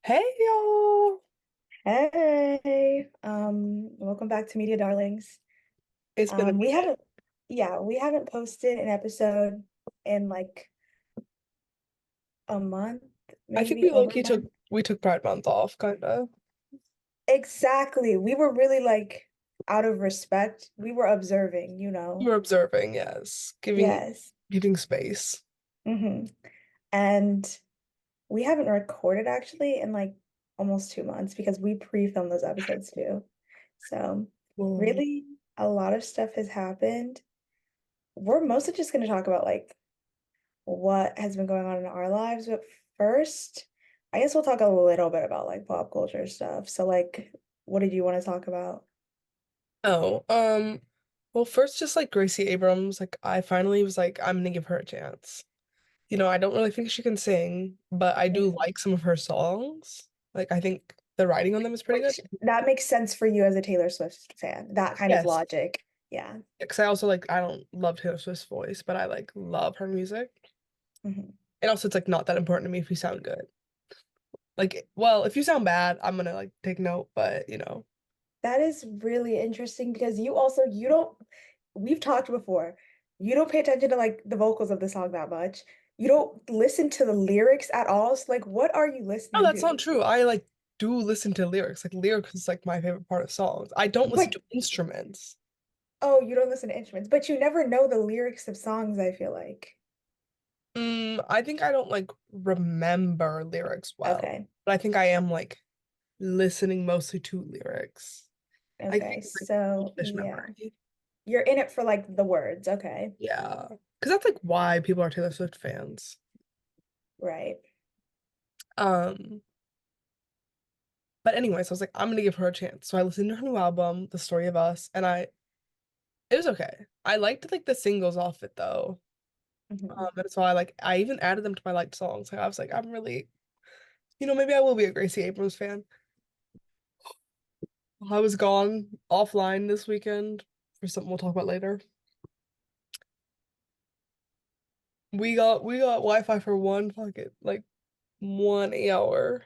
Hey y'all. Hey, welcome back to Media Darlings. It's been a We minute. haven't, yeah, we haven't posted an episode in like a month, I think maybe we over a low-key took month. we took Pride Month off, kinda. Exactly. We were really like out of respect. We were observing, We were observing, yes. Giving Yes. giving space. hmm And we haven't recorded actually in like almost 2 months because we pre-filmed those episodes too. So Well, really, a lot of stuff has happened. We're mostly just going to talk about like what has been going on in our lives. But first, I guess we'll talk a little bit about like pop culture stuff. So like, what did you want to talk about? oh, well first just like Gracie Abrams, like I finally was like, I'm gonna give her a chance. I don't really think she can sing, but I do Mhm. like some of her songs. Like I think the writing on them is pretty good. Which that makes sense for you as a Taylor Swift fan, that kind of Yes. logic. Yeah. Because I also like I don't love Taylor Swift's voice, but I like love her music. Mhm. And also it's like not that important to me if you sound good. Like, well, if you sound bad, I'm gonna like take note, but That is really interesting because you don't, we've talked before, you don't pay attention to like the vocals of the song that much. You don't listen to the lyrics at all. So like, what are you no, listening that's to? not true. I like do listen to lyrics. Like lyrics is like my favorite part of songs. I don't listen But to instruments. oh, you don't listen to instruments, but you never know the lyrics of songs, I feel like. I think I don't like remember lyrics well, Okay. but I think I am like listening mostly to lyrics. I think Okay. it's like So, goldfish yeah. memory. You're in it for like the words. Okay. Yeah, because that's like why people are Taylor Swift fans. Right. Um, but anyways, I was like, I'm gonna give her a chance. So I listened to her new album, The Story of Us, and it was okay. I liked like the singles off it though. hmm And so I even added them to my liked songs. Like I was like, I'm really, maybe I will be a Gracie Abrams fan. I was gone offline this weekend for something we'll talk about later. We got Wi-Fi for one fucking like 1 hour.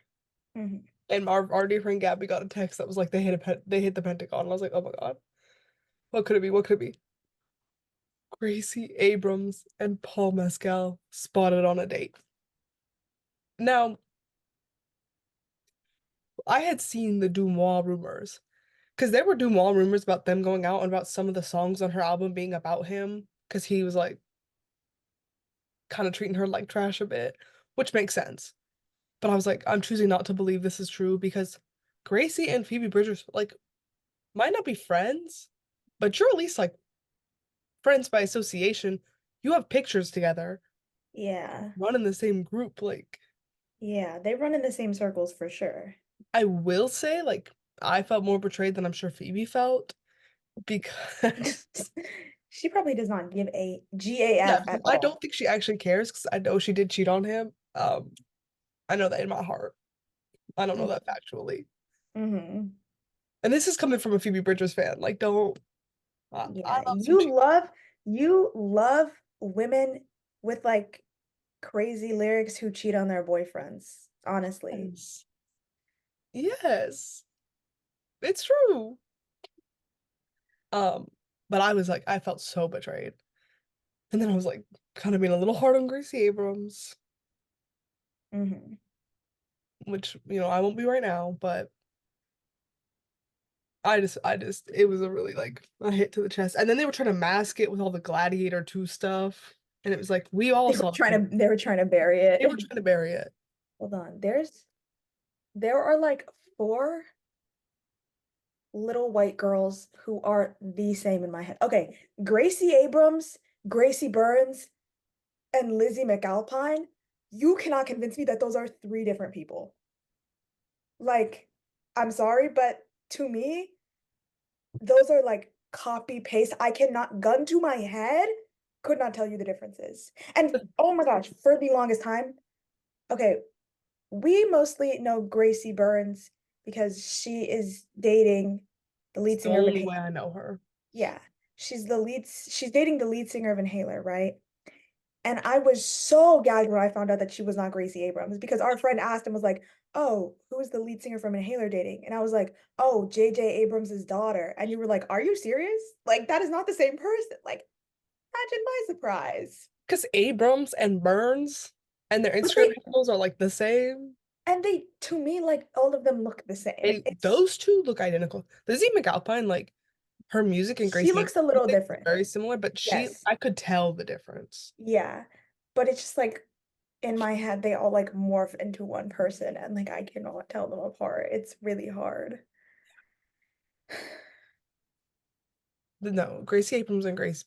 hmm And our dear friend Gabby got a text that was like they hit the Pentagon. And I was like, oh my God. What could it be? What could it be? Gracie Abrams and Paul Mescal spotted on a date. Now, I had seen the Dumois rumors because there were Dumois rumors about them going out and about some of the songs on her album being about him because he was like kind of treating her like trash a bit, which makes sense. But I was like, I'm choosing not to believe this is true because Gracie and Phoebe Bridgers like might not be friends, but you're at least like friends by association. You have pictures together, Yeah. run in the same group. Like, Yeah. They run in the same circles for sure. I will say, like, I felt more betrayed than I'm sure Phoebe felt because She probably does not give a yeah, GAF because at I all. don't think she actually cares because I know she did cheat on him. I know that in my heart. I don't know that factually. Mm-hmm. And this is coming from a Phoebe Bridgers fan. Like, don't I Yeah. love some cheat. You love women with like crazy lyrics who cheat on their boyfriends, honestly. Yes. Yes, it's true. Um, but I was like, I felt so betrayed. And then I was like, kind of being a little hard on Gracie Abrams, hmm which, I won't be right now, but it was a really like a hit to the chest. And then they were trying to mask it with all the Gladiator 2 stuff. And it was like, we all saw it. They were trying to bury They were it. trying to bury it. Hold on. There are like four little white girls who are the same in my head. Okay, Gracie Abrams, Gracie Burns, and Lizzie McAlpine. You cannot convince me that those are three different people. Like, I'm sorry, but to me, those are like copy paste. I cannot, gun to my head, could not tell you the differences. And oh my gosh, for the longest time, okay, we mostly know Gracie Burns because she is dating the It's lead the singer of only Inhaler. way I know her. Yeah, she's dating the lead singer of Inhaler, right? And I was so gagged when I found out that she was not Gracie Abrams because our friend asked and was like, "Oh, who is the lead singer from Inhaler dating?" And I was like, "Oh, J.J. Abrams' daughter." And you were like, "Are you serious? Like that is not the same person." Like, imagine my surprise. Because Abrams and Burns and their But Instagram they handles are like the same. and they to me like all of them look the same. It's Those two look identical. Lizzie McAlpine, like her music and she Gracie looks a Abrams' little music is different. very similar, but Yes. I could tell the difference. Yeah. But it's just like in my head they all like morph into one person and like I cannot tell them apart. It's really hard. No, Gracie Abrams and Grace,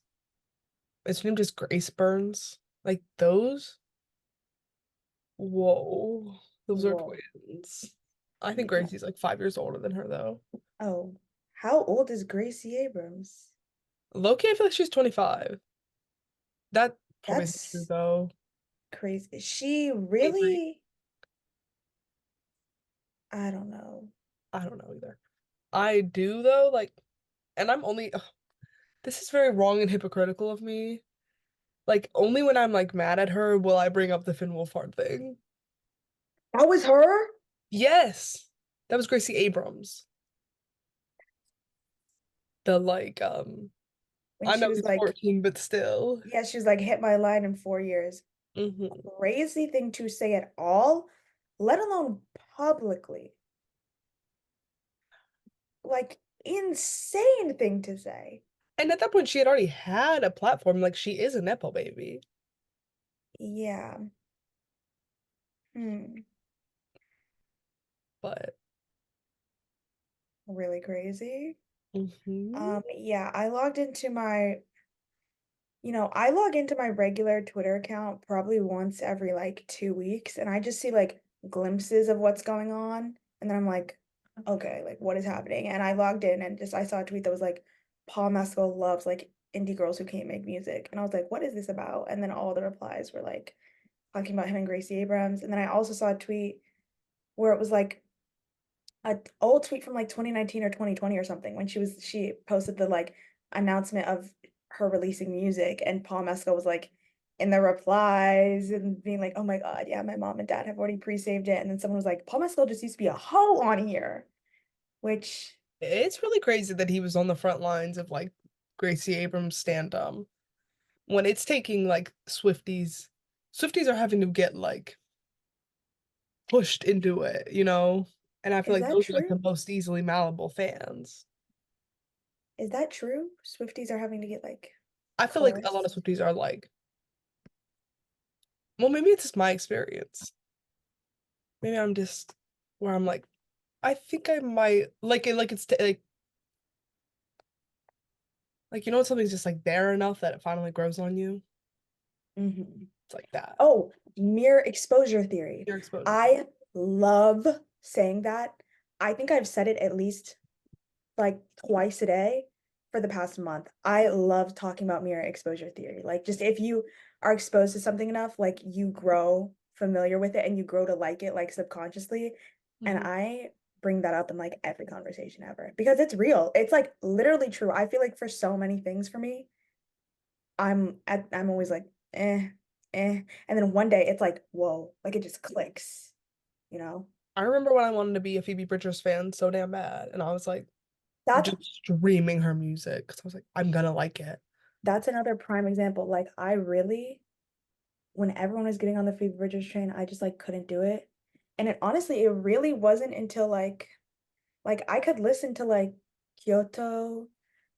is her name just Grace Burns? Like those? Whoa, those are Whoa. twins. I think Yeah. Gracie's like 5 years older than her though. Oh, how old is Gracie Abrams? Loki, I feel like she's 25. That probably isn't true That's though. crazy. Is she Avery, really? I don't know. I don't know either. I do though, like, and I'm only, ugh, this is very wrong and hypocritical of me. Like, only when I'm like mad at her will I bring up the Finn Wolfhard thing. That was her Yes, that was Gracie Abrams. The like, when I she know was he's like, 14, but still. yeah, she was like, hit my line in 4 years. Hmm. Crazy thing to say at all, let alone publicly. Like, insane thing to say. And at that point, she had already had a platform. Like, she is a Nepo baby. Yeah. Hmm. But, Really crazy. hmm. Yeah, I logged into my I log into my regular Twitter account probably once every like 2 weeks, and I just see like glimpses of what's going on. And then I'm like, okay, like what is happening? And I logged in and just I saw a tweet that was like, Paul Mescal loves like indie girls who can't make music. And I was like, what is this about? And then all the replies were like talking about him and Gracie Abrams. And then I also saw a tweet where it was like a old tweet from like 2019 or 2020 or something when she posted the like announcement of her releasing music and Paul Mescal was like in the replies and being like, oh my God, yeah, my mom and dad have already pre-saved it. And then someone was like, Paul Mescal just used to be a hoe on here, which It's really crazy that he was on the front lines of like Gracie Abrams stand when it's taking like Swifties are having to get like pushed into it, you know? And I feel is like that those are like true? the most easily malleable fans. Is that true? Swifties are having to get like I feel like a lot of coerced. Swifties are like, well, maybe it's just my experience. Maybe I'm just where I'm like, I think I might like it, like it's like you know when something's just like there enough that it finally grows on you. Mhm. It's like that. Oh, mere exposure theory. Your exposure. I love saying that. I think I've said it at least like twice a day for the past month. I love talking about mirror exposure theory. Like just if you are exposed to something enough, like you grow familiar with it and you grow to like it like subconsciously. And Mhm. I bring that up in like every conversation ever because it's real. It's like literally true. I feel like for so many things for me, I'm always like, And then one day it's like, whoa, like it just clicks, you know? I remember when I wanted to be a Phoebe Bridgers fan so damn bad, and I was like That's just streaming her music because I was like, I'm gonna like it. that's another prime example. Like I really when everyone was getting on the Phoebe Bridgers train, I just like couldn't do it. And it honestly, it really wasn't until like I could listen to like Kyoto,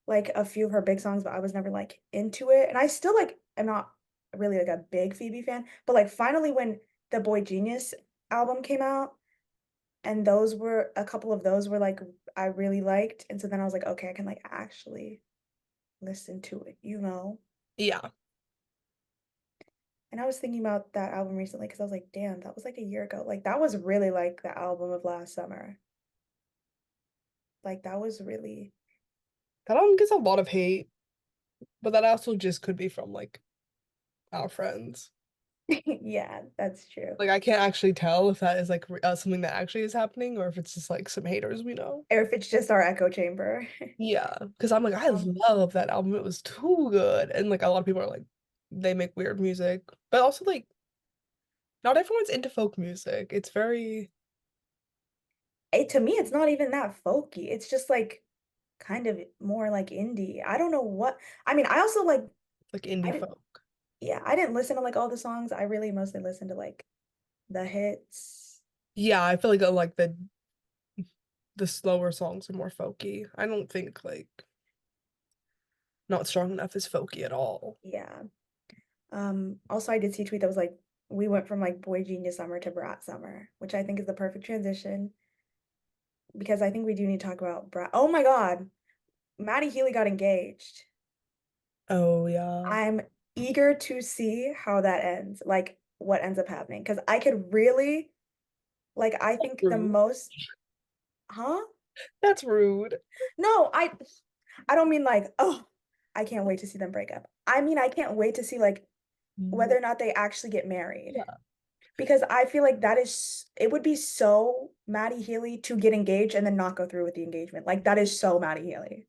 like a few of her big songs, but I was never like into it. And I still like am not really like a big Phoebe fan, but like finally when the Boy Genius album came out, and those were a couple of those were like I really liked. And so then I was like, okay, I can like actually listen to it, you know? Yeah, And I was thinking about that album recently because I was like, damn, that was like a year ago. Like that was really like the album of last summer. Like that was really that album gets a lot of hate, but that also just could be from like our friends. yeah, that's true. Like I can't actually tell if that is like something that actually is happening or if it's just like some haters we know. Or if it's just our echo chamber. Yeah, because I'm like I Um, love that album. It was too good, and like a lot of people are like, they make weird music, but also like not everyone's into folk music. It's very To me, it's not even that folky. It's just like kind of more like indie. I don't know what. I mean, I also like like I indie didn't folk. yeah, I didn't listen to like all the songs. I really mostly listened to like the hits. Yeah, I feel like the slower songs are more folky. I don't think like Not Strong Enough is folky at all. Yeah. Also I did see a tweet that was like we went from like Boy Genius summer to Brat summer, which I think is the perfect transition because I think we do need to talk about Brat. Oh my God, Maddie Healy got engaged. Oh yeah. I'm eager to see how that ends, like what ends up happening. Because I could really, like, I think the Rude. most, huh? That's rude. No, I don't mean like, oh, I can't wait to see them break up. I mean, I can't wait to see like whether or not they actually get married. Yeah. Because I feel like that is, it would be so Maddie Healy to get engaged and then not go through with the engagement. Like, that is so Maddie Healy.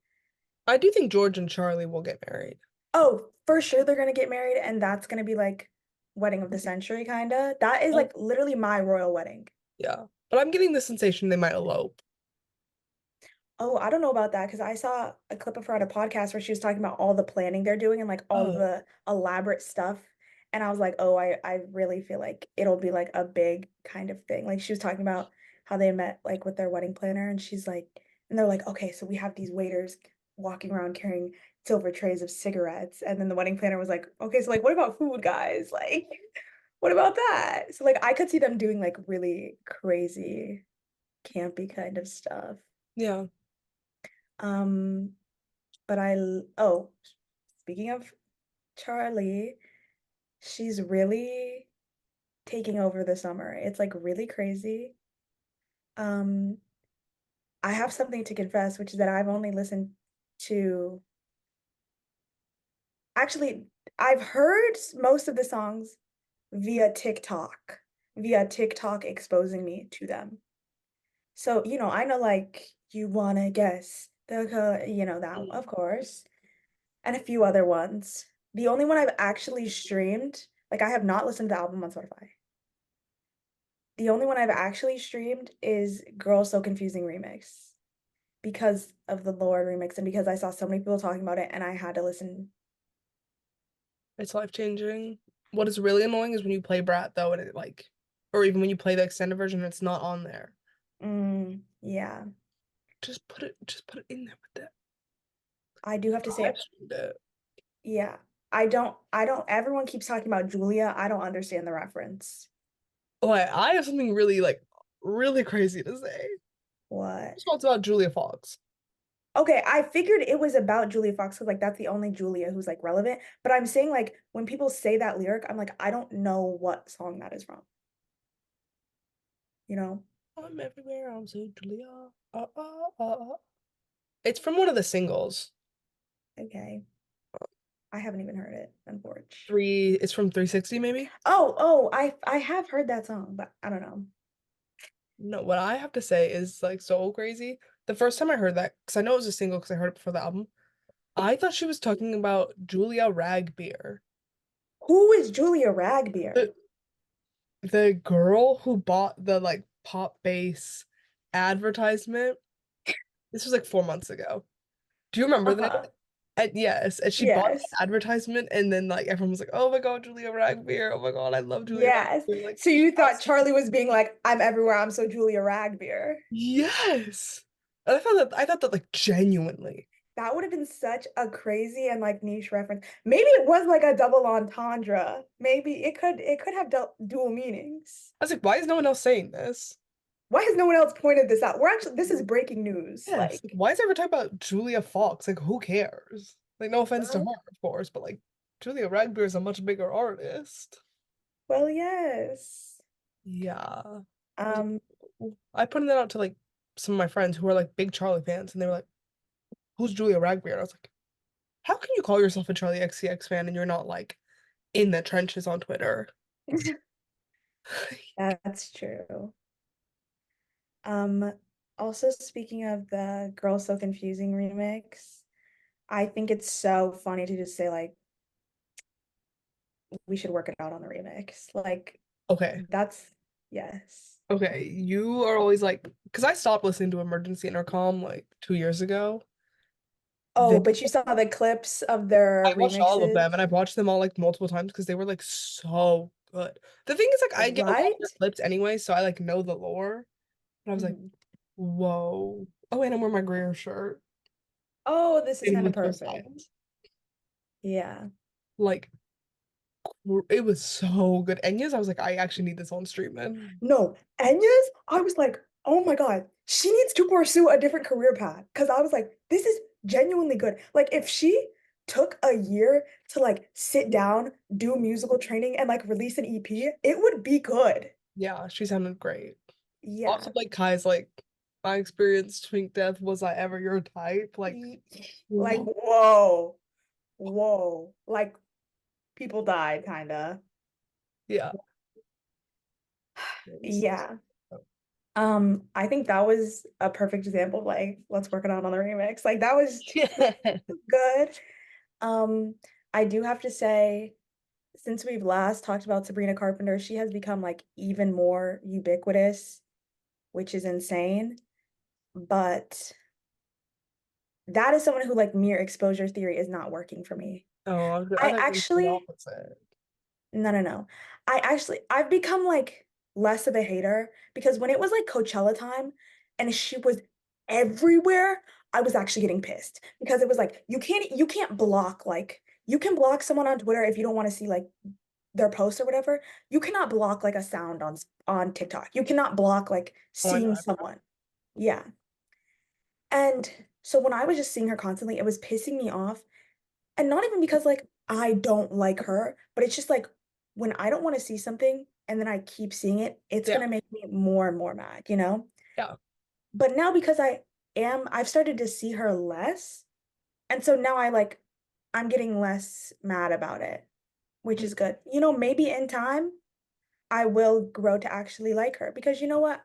I do think George and Charlie will get married. Oh, for sure they're gonna get married, and that's gonna be like wedding of the century, kinda. That is Oh, like literally my royal wedding. yeah. But I'm getting the sensation they might elope. Oh, I don't know about that because I saw a clip of her on a podcast where she was talking about all the planning they're doing and like all Oh, the elaborate stuff. And I was like, oh, I really feel like it'll be like a big kind of thing. Like she was talking about how they met like with their wedding planner, and she's like, and they're like, okay, so we have these waiters walking around carrying silver trays of cigarettes. And then the wedding planner was like, okay, so like what about food, guys? Like, what about that? So like I could see them doing like really crazy, campy kind of stuff. yeah. Um, but oh, speaking of Charlie, she's really taking over the summer. It's like really crazy. Um, I have something to confess, which is that I've only listened to, actually, I've heard most of the songs via TikTok, via TikTok exposing me to them. So, I know like you wanna guess that, of course, and a few other ones. The only one I've actually streamed, like I have not listened to the album on Spotify. The only one I've actually streamed is Girl So Confusing Remix because of the Lord remix and because I saw so many people talking about it and I had to listen. It's life-changing. What is really annoying is when you play Brat though and it like or even when you play the extended version it's not on there. Yeah. Just put it in there with that. I do have to I say, streamed it. yeah. Everyone keeps talking about Julia. I don't understand the reference. Oh, I have something really like really crazy to say. What? First of all, it's about Julia Fox. Okay, I figured it was about Julia Fox because like that's the only Julia who's like relevant. But I'm saying like when people say that lyric, I'm like, I don't know what song that is from, you know? I'm everywhere, I'm so Julia. It's from one of the singles. Okay. I haven't even heard it, unfortunately. It's from 360 maybe? Oh, I have heard that song, but I don't know. No, what I have to say is like so crazy. The first time I heard that, because I know it was a single because I heard it before the album, I thought she was talking about Julia Ragbeer. Who is Julia Ragbeer? The the girl who bought the like pop bass advertisement. This was like 4 months ago. Do you remember this? Uh-huh. And yes, and she bought Yes. the advertisement, and then like everyone was like, "Oh my God, Julia Ragbeer! Oh my God, I love Julia Yes. Ragbeer!" Like, So you thought yes, Charlie was being like, I'm everywhere, I'm so Julia Ragbeer. yes. And I thought that like genuinely. That would have been such a crazy and like niche reference. Maybe it was like a double entendre. Maybe it could have dual meanings. I was like, why is no one else saying this? Why has no one else pointed this out? This is breaking news. Yes, like, Like, why is everyone talking about Julia Fox? Like, who cares? Like, no offense to well, her, of course, but like, Julia Ragbeer is a much bigger artist. well, yes. Yeah. I was Um, I pointed that out to like some of my friends who are like big Charlie fans, and they were like, "Who's Julia Ragbeer?" And I was like, "How can you call yourself a Charlie XCX fan and you're not like in the trenches on Twitter?" that's true. Um, Also speaking of the Girl So Confusing remix, I think it's so funny to just say like we should work it out on the remix. Like Okay. that's yes. Okay. You are always like, because I stopped listening to Emergency Intercom like 2 years ago. Oh, They, but you saw the clips of their I watched all of them remixes, and I've watched them all like multiple times because they were like so good. The thing is, like, I get a lot of their right? clips anyway, so I like know the lore. And I was like, Mhm. whoa. Oh, and I'm wearing my Greer shirt. Oh, this is It kind of was so styled. perfect. Yeah. Like, it was so good. Enya's, I was like, I actually need this on streaming. No, Enya's, I was like, oh my God, she needs to pursue a different career path. Because I was like, this is genuinely good. Like, if she took a year to like sit down, do musical training, and like release an EP, it would be good. Yeah, she sounded great. Also, Yeah. like Kai's like, my experience Twink Death, was I ever your type? Like, Y- Like, what? whoa, whoa. Like, people died, kind of. Yeah. It was Yeah. I think that was a perfect example of like, let's work it out on the remix. Like, that was yeah. good. Um, I do have to say, since we've last talked about Sabrina Carpenter, she has become like even more ubiquitous, which is insane. But that is someone who like mere exposure theory is not working for me. Oh, I I thought you were the actually, opposite. no, no, no. I've become like less of a hater because when it was like Coachella time and she was everywhere, I was actually getting pissed because it was like you can't block like you can block someone on Twitter if you don't want to see like their post or whatever. You cannot block like a sound on TikTok. You cannot block like Oh, I know. seeing someone. Yeah. And so when I was just seeing her constantly, it was pissing me off. And not even because like I don't like her, but it's just like when I don't want to see something and then I keep seeing it, it's Yeah. gonna make me more and more mad, you know? Yeah. But now because I've started to see her less, and so now I'm getting less mad about it, which is good. You know, maybe in time I will grow to actually like her because you know what?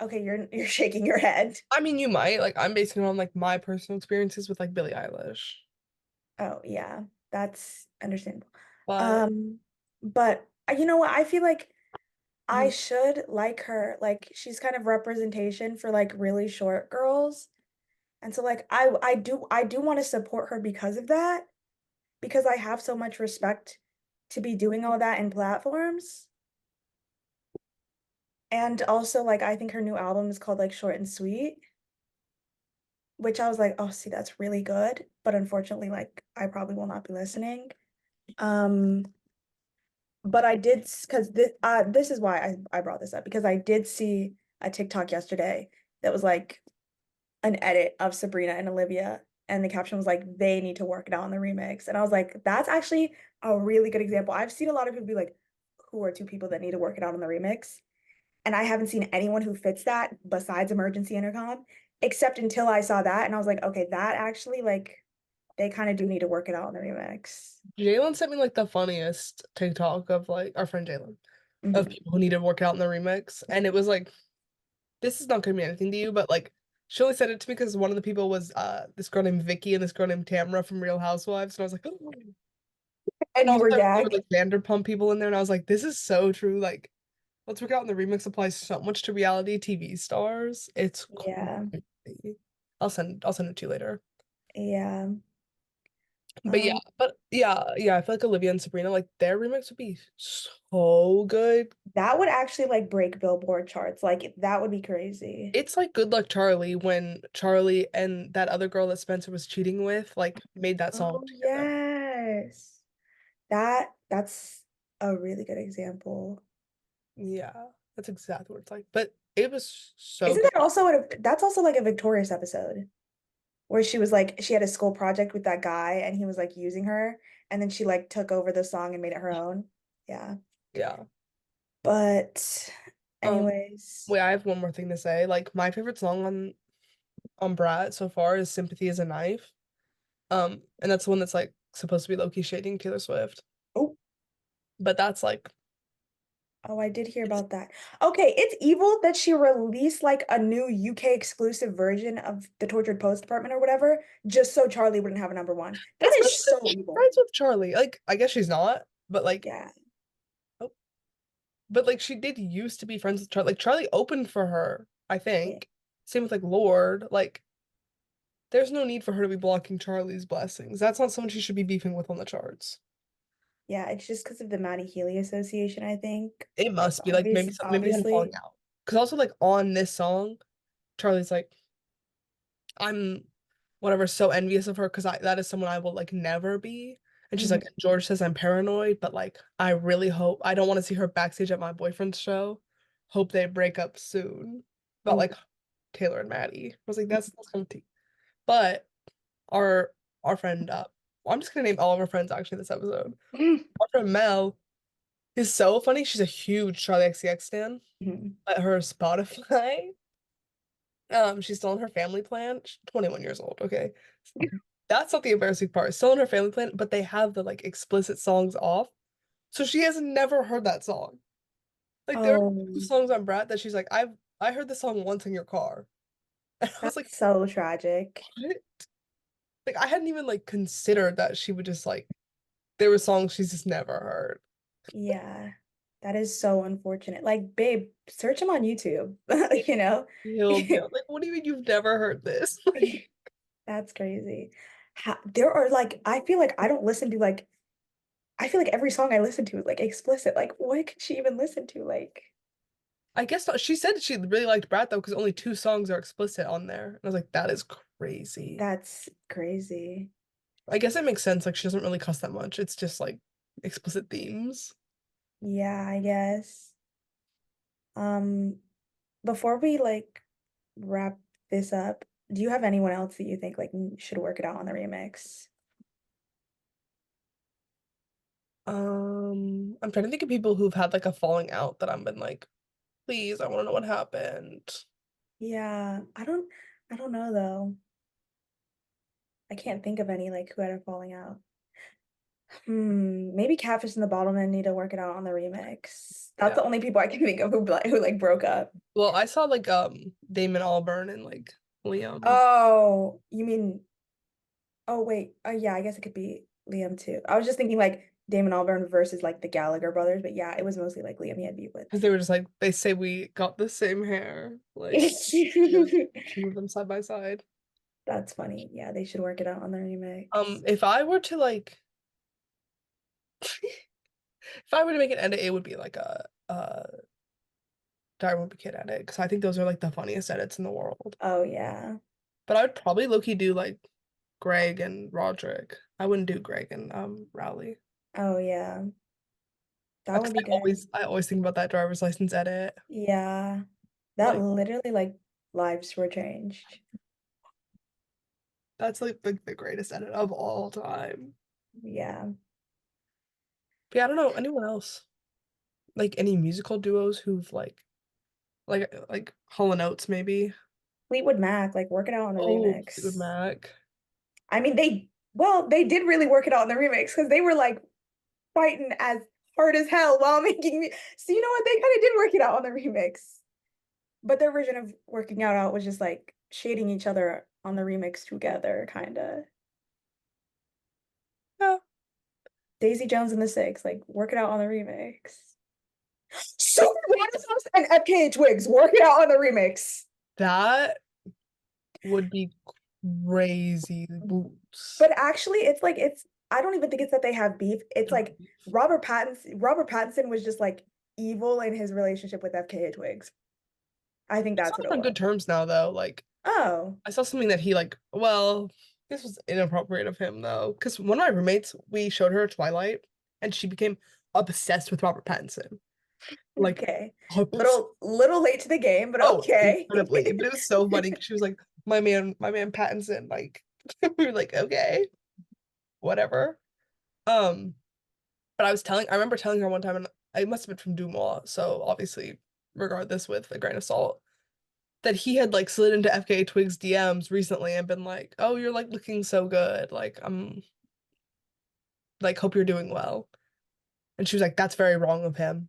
Okay, you're shaking your head. I mean, you might. Like, I'm basing it on like my personal experiences with like Billie Eilish. Oh, yeah, that's understandable. But Um, but you know what? I feel like I mm, should like her. Like she's kind of representation for like really short girls. And so like I do want to support her because of that, because I have so much respect to be doing all that in platforms. And also like I think her new album is called like Short and Sweet, which I was like, "Oh, see, that's really good." But unfortunately like I probably will not be listening. Um but I did because this is why I brought this up because I did see a TikTok yesterday that was like an edit of Sabrina and Olivia, and the caption was like, they need to work it out on the remix. And I was like, that's actually a really good example. I've seen a lot of people be like, who are two people that need to work it out on the remix? And I haven't seen anyone who fits that besides Emergency Intercom, except until I saw that. And I was like, okay, that actually, like, they kind of do need to work it out on the remix. Jalen sent me like the funniest TikTok of like our friend Jalen of Mhm. people who need to work out in the remix. And it was like, this is not gonna mean anything to you, but like she only said it to me because one of the people was this girl named Vicky and this girl named Tamara from Real Housewives. And I was like, oh. And And you also were there were gagged. like Vanderpump people in there, and I was like, this is so true. Like, let's work out in the remix applies so much to reality TV stars. It's Yeah. crazy. I'll send it to you later. Yeah. Yeah, Um, but yeah, I feel like Olivia and Sabrina, like their remix would be so good. that would actually like break Billboard charts. Like that would be crazy. It's like Good Luck Charlie when Charlie and that other girl that Spencer was cheating with like made that song Oh together. yes. That's a really good example. Yeah, that's exactly what it's like. But it was so Isn't good. that also that's also like a Victorious episode where she was like she had a school project with that guy and he was like using her and then she like took over the song and made it her own. Yeah. Yeah. But Um, anyways, wait, I have one more thing to say. Like my favorite song on Brat so far is Sympathy is a Knife. And that's the one that's like supposed to be low-key shading Taylor Swift. oh, But that's like oh, I did hear it's about that. Okay, it's evil that she released like a new UK exclusive version of the Tortured Post Department or whatever, just so Charlie wouldn't have a number one. That it's is not because so she's evil. friends with Charlie. Like, I guess she's not, But like, Yeah. oh, but like she did used to be friends with Charlie. Like Charlie opened for her, I Yeah. think. Same with like Lord. Like, there's no need for her to be blocking Charlie's blessings. That's not someone she should be beefing with on the charts. Yeah, it's just because of the Maddie Healy association, I think. It Like must be like maybe they had a falling obviously. out. Because also like on this song, Charlie's like, I'm whatever so envious of her because I that is someone I will like never be. And she's like, Mhm. George says I'm paranoid, but like I really hope I don't want to see her backstage at my boyfriend's show. Hope they break up soon. About like Taylor and Maddie. I was like, that's kind of tea. But our our friend well, I'm just gonna name all of our friends actually this episode. Mhm. Our friend Mel is so funny. She's a huge Charlie XCX stan. Mhm. But her Spotify, she's still on her family plan. She's 21 years old, okay? That's not the embarrassing part. Still on her family plan, but they have the like explicit songs off. So she has never heard that song. Like there are two Oh, songs on Brat that she's like, I heard the song once in your car. And I was like, that's so tragic. what? Like I hadn't even like considered that she would just like there were songs she's just never heard. Yeah, that is so unfortunate. Like, babe, search him on YouTube, you know? He'll be like, what do you mean you've never heard this? Like, That's crazy. There are like, I feel like I don't listen to like, I feel like every song I listen to is like explicit. Like, what could she even listen to? Like, I guess not. She said she really liked Brat though, because only two songs are explicit on there. And I was like, that is crazy. that's crazy. I guess it makes sense. Like she doesn't really cuss that much. It's just like explicit themes. Yeah, I guess. Um, before we like wrap this up, do you have anyone else that you think like should work it out on the remix? I'm trying to think of people who've had like a falling out that I've been like, please, I want to know what happened. Yeah, I don't know though. I can't think of any like who had a falling out. Maybe Catfish and the Bottlemen need to work it out on the remix. That's Yeah. the only people I can think of who like broke up. Well, I saw like Damon Albarn and like Liam. Oh, you mean oh wait. Oh yeah, I guess it could be Liam too. I was just thinking like Damon Albarn versus like the Gallagher brothers, but yeah, it was mostly like Liam he had beef with. Because they were just like they say we got the same hair. Like you know, pictures of them side by side. That's funny. Yeah, they should work it out on the remix. If I were to like if I were to make an edit, it would be like a Diary of a Kid edit because I think those are like the funniest edits in the world. Oh yeah. But I would probably low-key do like Greg and Roderick. I wouldn't do Greg and Rowley. Oh yeah. That Because would be good. I always think about that driver's license edit. Yeah. That Like literally like lives were changed. that's like the greatest edit of all time. Yeah. But yeah, I don't know anyone else. Like any musical duos who've like Hall and Oates maybe. Fleetwood Mac, like work it out on the Oh, Fleetwood remix. Mac. I mean, they did really work it out in the remix because they were like fighting as hard as hell while making me. So you know what? They kind of did work it out on the remix. But their version of working out was just like shading each other on the remix together, kind of. Yeah, Daisy Jones and the Six, like work it out on the remix. Super Renaissance and FKA Twigs, work it out on the remix. that would be crazy boots. But actually, it's like it's. I don't even think it's that they have beef. It's like Robert Pattinson was just like evil in his relationship with FKA Twigs. I think It's that's not what like it on was. good terms now though. Like Oh, I saw something that he like, well, this was inappropriate of him though, because one of my roommates, we showed her Twilight, and she became obsessed with Robert Pattinson. Like, okay. obs Little late to the game, but oh, okay. incredibly. But it was so funny 'cause she was like, my man Pattinson. Like, we were like, okay, whatever. Um, but I remember telling her one time, and I must have been from Dumois, so obviously regard this with a grain of salt that he had like slid into FKA Twigs DMs recently and been like, "Oh, you're like looking so good. Like, I'm like hope you're doing well." And she was like, "That's very wrong of him."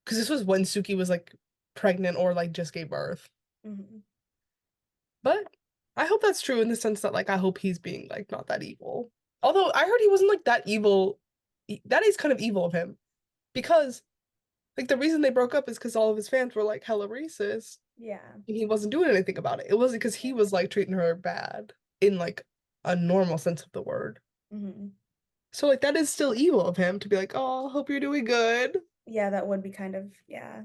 Because this was when Suki was like pregnant or like just gave birth. Mhm. But I hope that's true in the sense that like I hope he's being like not that evil. Although I heard he wasn't like that evil that is kind of evil of him because like the reason they broke up is because all of his fans were like hella racist Yeah. and he wasn't doing anything about it. It wasn't because he was like treating her bad in like a normal sense of the word. Hmm. So like that is still evil of him to be like, oh, hope you're doing good. Yeah, that would be kind of, yeah.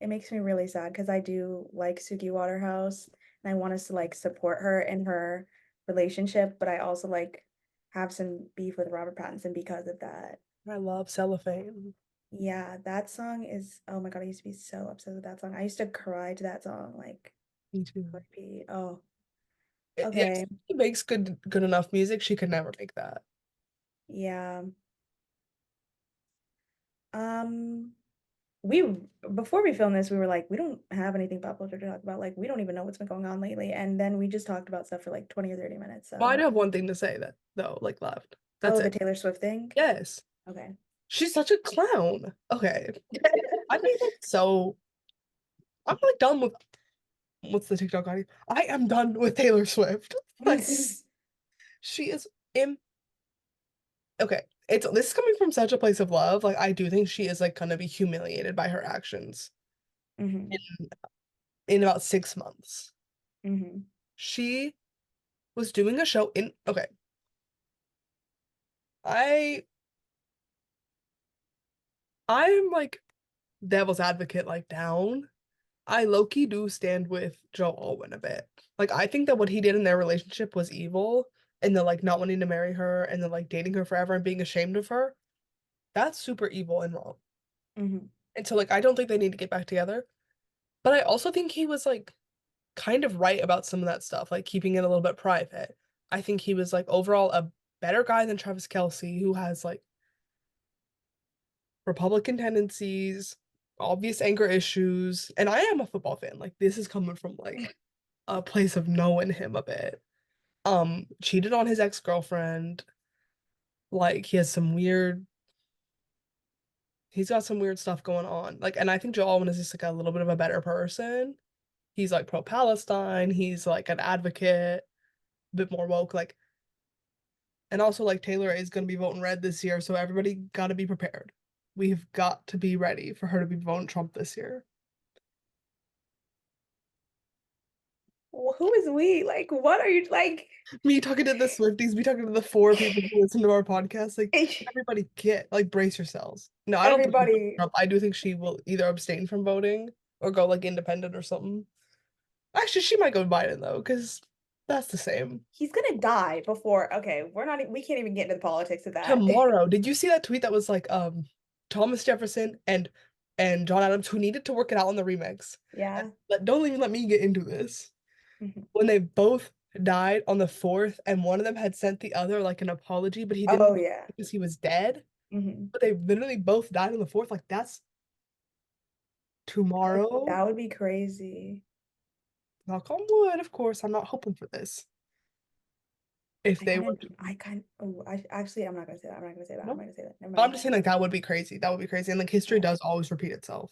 It makes me really sad because I do like Suki Waterhouse and I want us to like support her in her relationship, but I also like have some beef with Robert Pattinson because of that. I love cellophane. Yeah, that song is, oh my God, I used to be so obsessed with that song. I used to cry to that song, like Me too. repeat. Oh, Yes, okay. she makes good enough music. She could never make that. Yeah. Um, we before we filmed this, we were like, we don't have anything pop culture to talk about. Like, we don't even know what's been going on lately. And then we just talked about stuff for like 20 or 30 minutes. Well, I So, do have one thing to say that though, like left. That's oh, the it. Taylor Swift thing. Yes. Okay. She's such a clown. Okay. I think that's so I'm like done with what's the TikTok audio? I am done with Taylor Swift. Like she is in okay. It's this is coming from such a place of love. Like I do think she is like gonna be humiliated by her actions Hmm. in about 6 months. Hmm. She was doing a show in okay. I I'm like devil's advocate like down. I low-key do stand with Joe Alwyn a bit. Like I think that what he did in their relationship was evil and the like not wanting to marry her and then like dating her forever and being ashamed of her. That's super evil and wrong. Hmm. And so like I don't think they need to get back together. But I also think he was like kind of right about some of that stuff, like keeping it a little bit private. I think he was like overall a better guy than Travis Kelce, who has like Republican tendencies, obvious anger issues. And I am a football fan. Like this is coming from like a place of knowing him a bit. Cheated on his ex-girlfriend. Like he has some weird he's got some weird stuff going on. Like and I think Joe Alwyn is just like a little bit of a better person. He's like pro-Palestine, he's like an advocate, a bit more woke, like and also like Taylor is gonna be voting red this year, so everybody gotta be prepared. We've got to be ready for her to be voting Trump this year. Who is we? Like, what are you like? Me talking to the Swifties, me talking to the four people who listen to our podcast, like everybody get like brace yourselves. No, I don't think she's voting Everybody, Trump. I do think she will either abstain from voting or go like independent or something. Actually, she might go Biden though, because that's the same. he's gonna die before. Okay, we can't even get into the politics of that. Tomorrow, did you see that tweet that was like Thomas Jefferson and John Adams who needed to work it out on the remix? And Yeah. don't even let me get into this. Mhm. When they both died on the 4th, and one of them had sent the other like an apology, but he didn't Oh yeah. because he was dead. Hmm. But they literally both died on the 4th. Like that's tomorrow. That would be crazy. Knock on wood, of course. I'm not hoping for this. If they were to, oh, I actually, I'm not gonna say that. I'm not gonna say that. I'm no. not gonna say that. Never I'm mind. just saying like that would be crazy. That would be crazy. And like history Yeah. does always repeat itself.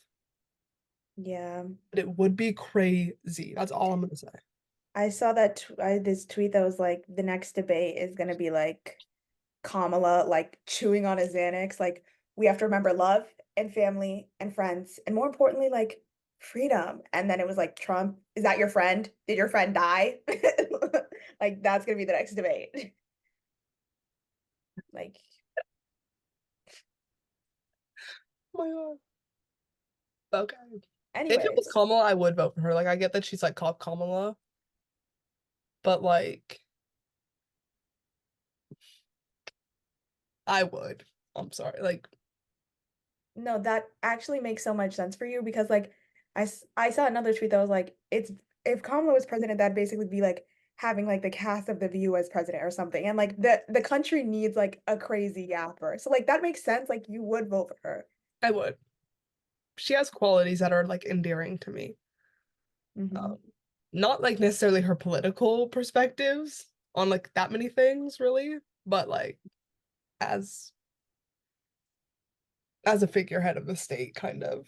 Yeah. But it would be crazy. That's all I'm gonna say. I saw that this tweet that was like the next debate is gonna be like Kamala like chewing on a Xanax. Like we have to remember love and family and friends, and more importantly, like freedom. And then it was like Trump, is that your friend? Did your friend die? Like that's gonna be the next debate. Like, Oh my God. Okay. If it was anyways, Kamala, I would vote for her. Like I get that she's like called Kamala, but like I would. I'm sorry. Like no, that actually makes so much sense for you because like I saw another tweet that was like it's if Kamala was president, that'd basically be like having like the cast of The View as president or something. And like the country needs like a crazy yapper. So like that makes sense. Like you would vote for her. I would. She has qualities that are like endearing to me. Um, Hmm. not like necessarily her political perspectives on like that many things, really, but like as as a figurehead of the state, kind of.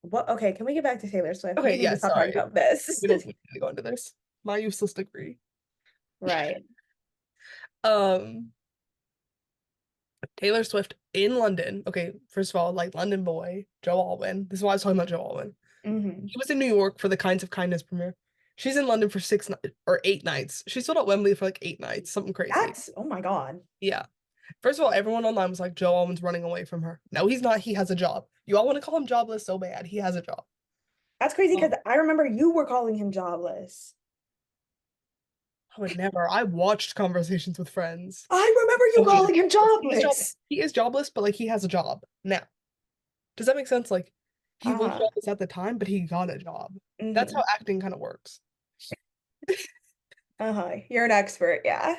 What okay, can we get back to Taylor Swift? We Okay, need yeah, to stop talking sorry. about this. We need to go into this. My useless degree. Right. Um, Taylor Swift in London. Okay, first of all, like London boy, Joe Alwyn. This is why I was talking about Joe Alwyn. Hmm. He was in New York for the Kinds of Kindness premiere. She's in London for or 8 nights. She sold out Wembley for like 8 nights, something crazy. That's, oh my God. Yeah. First of all, everyone online was like, Joe Alwyn's running away from her. No, he's not. He has a job. You all want to call him jobless so bad. He has a job. That's crazy Um, because I remember you were calling him jobless. I would never. I watched Conversations with Friends. I remember you So calling him he's jobless. jobless. He is jobless, but like he has a job now. Does that make sense? Like he was Uh-huh. jobless at the time, but he got a job. That's how Hmm. acting kind of works. Uh-huh. You're an expert, yeah.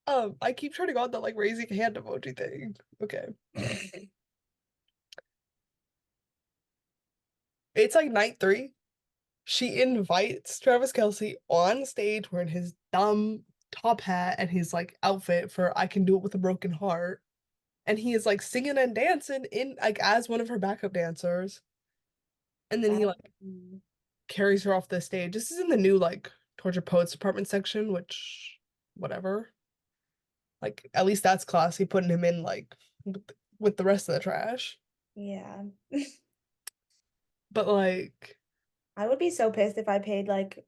I keep trying to go on that like raising hand emoji thing. Okay. It's like night three. She invites Travis Kelce on stage wearing his dumb top hat and his like outfit for I Can Do It With a Broken Heart. And he is like singing and dancing in like as one of her backup dancers. And then he That, like carries her off the stage. This is in the new like Torture Poets Department section, which whatever. Like at least that's classy, putting him in like with the rest of the trash. yeah. But like I would be so pissed if I paid like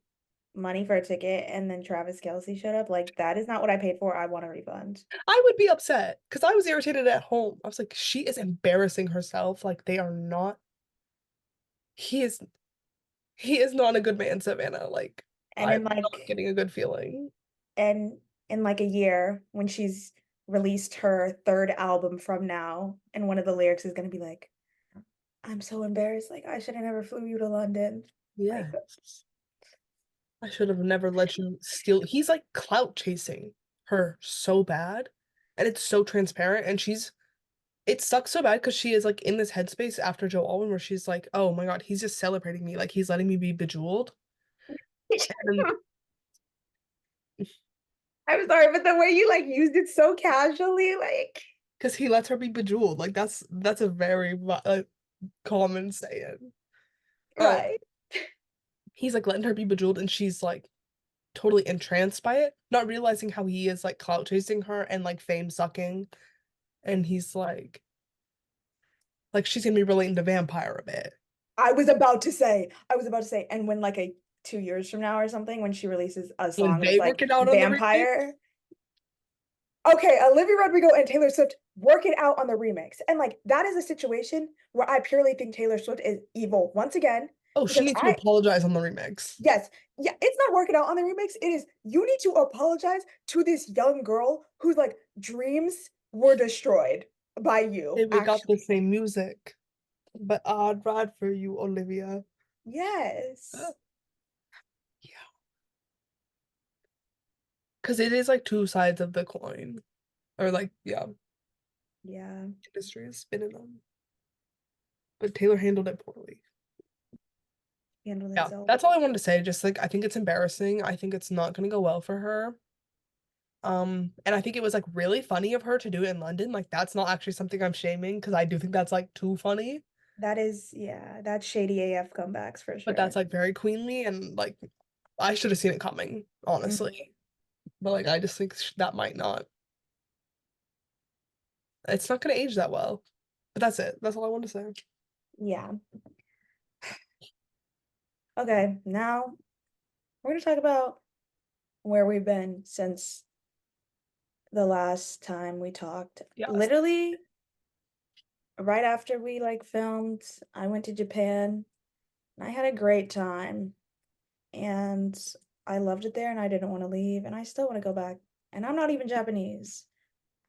money for a ticket and then Travis Kelce showed up. Like, that is not what I paid for. I want a refund. I would be upset because I was irritated at home. I was like, she is embarrassing herself. Like they are not. He is he is not a good man, Savannah. Like And I'm in not getting a good feeling. and in like a year when she's released her third album from now, and one of the lyrics is gonna be like, I'm so embarrassed. Like, I should have never flew you to London. Like, Yes. I should have never let you steal. He's like clout chasing her so bad. And it's so transparent. And it sucks so bad because she is like in this headspace after Joe Alwyn where she's like, oh my God, he's just celebrating me. Like he's letting me be bejeweled. And I'm sorry, but the way you like used it so casually, like, because he lets her be bejeweled. Like that's a very like, common saying. Um, right. he's like letting her be bejeweled and she's like totally entranced by it, not realizing how he is like clout chasing her and like fame sucking. And he's like she's gonna be relating to Vampire a bit. I was about to say, and when like 2 years from now or something, when she releases a When song that's they work like it out on the remix. Vampire, okay, Olivia Rodrigo and Taylor Swift work it out on the remix. And like that is a situation where I purely think Taylor Swift is evil once again. Oh, she Because needs to apologize on the remix. yes, yeah, it's not working out on the remix. It is, you need to apologize to this young girl whose like dreams were destroyed by Hey, you, we got the actually. same music, but I'd ride for you, Olivia. Uh, Yes. yeah, because it is like two sides of the coin, or like yeah, Yeah, industry is spinning on. But Taylor handled it poorly. handled it Yeah, so that's all I poorly. wanted to say. Just like I think it's embarrassing. I think it's not gonna go well for her. And I think it was like really funny of her to do it in London. Like that's not actually something I'm shaming because I do think that's like too funny, That is, yeah, that's shady AF comebacks for but that's sure. like very queenly and like I should have seen it coming, Mhm. honestly. But like I just think that might not. It's not gonna age that well. But that's it. That's all I want to say. Yeah. Okay, now we're gonna talk about where we've been since the last time we talked. Yes. Literally, right after we like filmed, I went to Japan and I had a great time and I loved it there and I didn't want to leave and I still want to go back. And I'm not even Japanese.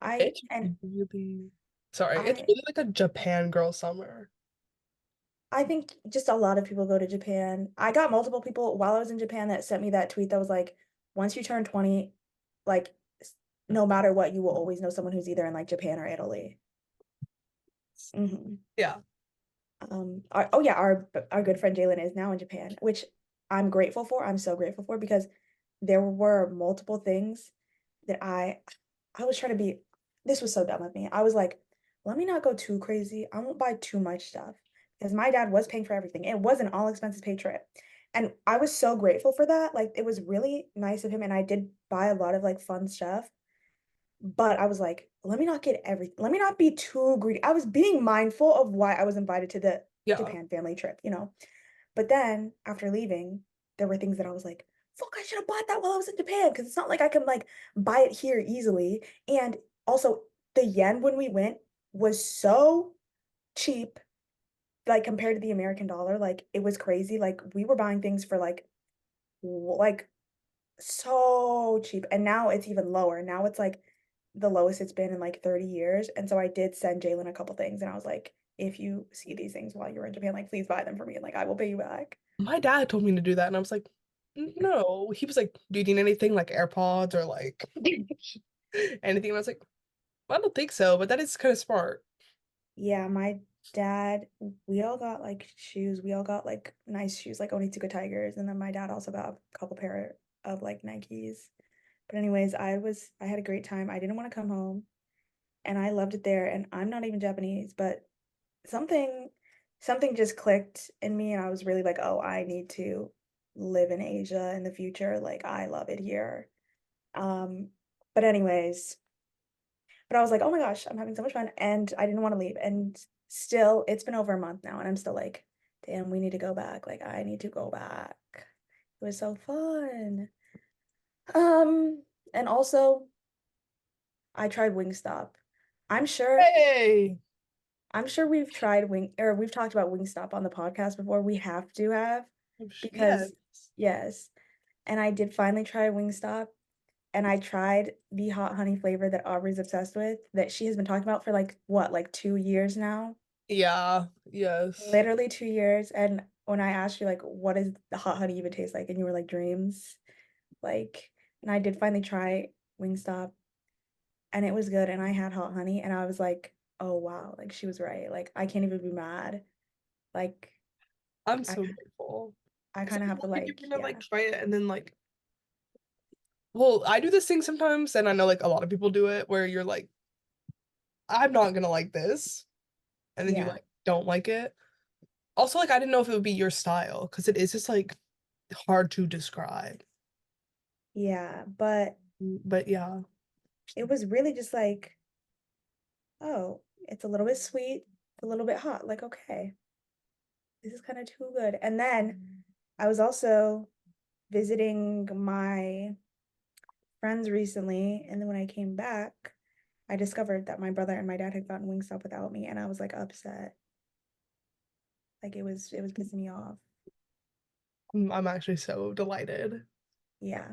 I It's and really sorry, it's I really like a Japan girl summer. I think just a lot of people go to Japan. I got multiple people while I was in Japan that sent me that tweet that was like, once you turn 20, like no matter what, you will always know someone who's either in like Japan or Italy. Hmm. Yeah. Oh yeah, our good friend Jalen is now in Japan, which I'm grateful for. I'm so grateful for because there were multiple things that I was trying to be. This was so dumb of me. I was like, let me not go too crazy. I won't buy too much stuff because my dad was paying for everything. It was an all expenses paid trip, and I was so grateful for that. Like it was really nice of him, and I did buy a lot of like fun stuff. But I was like, let me not get everything. Let me not be too greedy. I was being mindful of why I was invited to the Yeah. Japan family trip, But then after leaving, there were things that I was like, fuck, I should have bought that while I was in Japan because it's not like I can like buy it here easily. And also, the yen when we went was so cheap, like compared to the American dollar. Like it was crazy. Like we were buying things for like so cheap. And now it's even lower. Now it's like the lowest it's been in like 30 years. And so I did send Jalen a couple things and I was like, if you see these things while you're in Japan, like please buy them for me and like I will pay you back. My dad told me to do that, and I was like, no. He was like, do you need anything like AirPods or like anything? And I was like, I don't think so, but that is kind of smart. Yeah, my dad, we all got like shoes. We all got like nice shoes, like Onitsuka Tigers. And then my dad also got a couple pair of like Nikes. But anyways, I had a great time. I didn't want to come home and I loved it there. And I'm not even Japanese, but something something just clicked in me and I was really like, oh, I need to live in Asia in the future. Like I love it here. Um, but anyways, but I was like, oh my gosh, I'm having so much fun. And I didn't want to leave. And still, it's been over a month now. And I'm still like, damn, we need to go back. Like, I need to go back. It was so fun. Um, and also I tried Wingstop. I'm sure, Hey. I'm sure we've tried we've talked about Wingstop on the podcast before. We have to have Yes. because yes. And I did finally try Wingstop and I tried the hot honey flavor that Aubrey's obsessed with that she has been talking about for like what, like 2 years now? Yeah. Yes. Literally 2 years. And when I asked you like what does the hot honey even taste like? And you were like dreams. Like, and I did finally try Wingstop and it was good and I had hot honey and I was like, oh wow, like she was right. Like I can't even be mad. Like I'm I so grateful. I kind Some of have to people think you're like, gonna like yeah. try it and then like, well, I do this thing sometimes, and I know like a lot of people do it where you're like, I'm not gonna like this, and then you Yeah. like don't like it. Also, like I didn't know if it would be your style because it is just like hard to describe. Yeah, but But yeah, it was really just like, oh, it's a little bit sweet, a little bit hot. Like, okay, this is kind of too good. And then I was also visiting my friends recently, and then when I came back, I discovered that my brother and my dad had gotten Wingstop without me, and I was like upset. Like it was pissing me off. I'm actually so delighted. Yeah.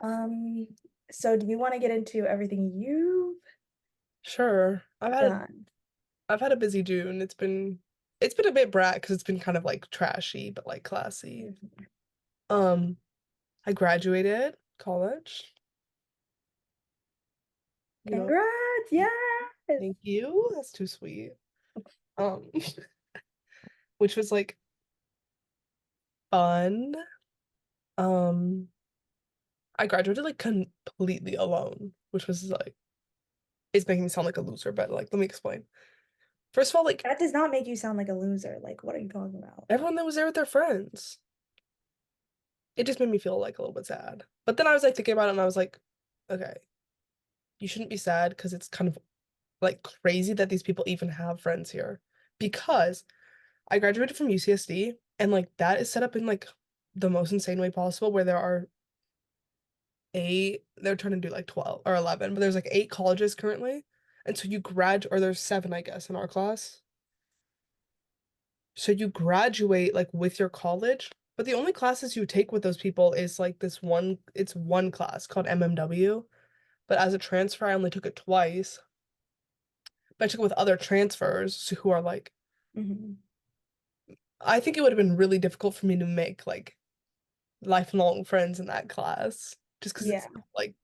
Um, so do you want to get into everything you've Sure. done? I've had a busy June. It's been a bit brat because it's been kind of like trashy but like classy. Mhm. Um, I graduated college, you know. Congrats, yes. Thank you. That's too sweet. Um, which was like fun. Um, I graduated like completely alone, which was like it's making me sound like a loser, but like let me explain. First of all, like That does not make you sound like a loser. Like, what are you talking about? everyone that was there with their friends. It just made me feel like a little bit sad. But then I was like thinking about it and I was like, okay, you shouldn't be sad because it's kind of like crazy that these people even have friends here. Because I graduated from UCSD and like that is set up in like the most insane way possible where there are eight, they're trying to do like 12 or 11, but there's like eight colleges currently. And so you grad or there's seven, I guess, in our class. So you graduate like with your college, but the only classes you take with those people is like it's one class called MMW. But as a transfer, I only took it twice. But I took it with other transfers who are like, Hmm. I think it would have been really difficult for me to make like lifelong friends in that class just because it's Yeah. not, like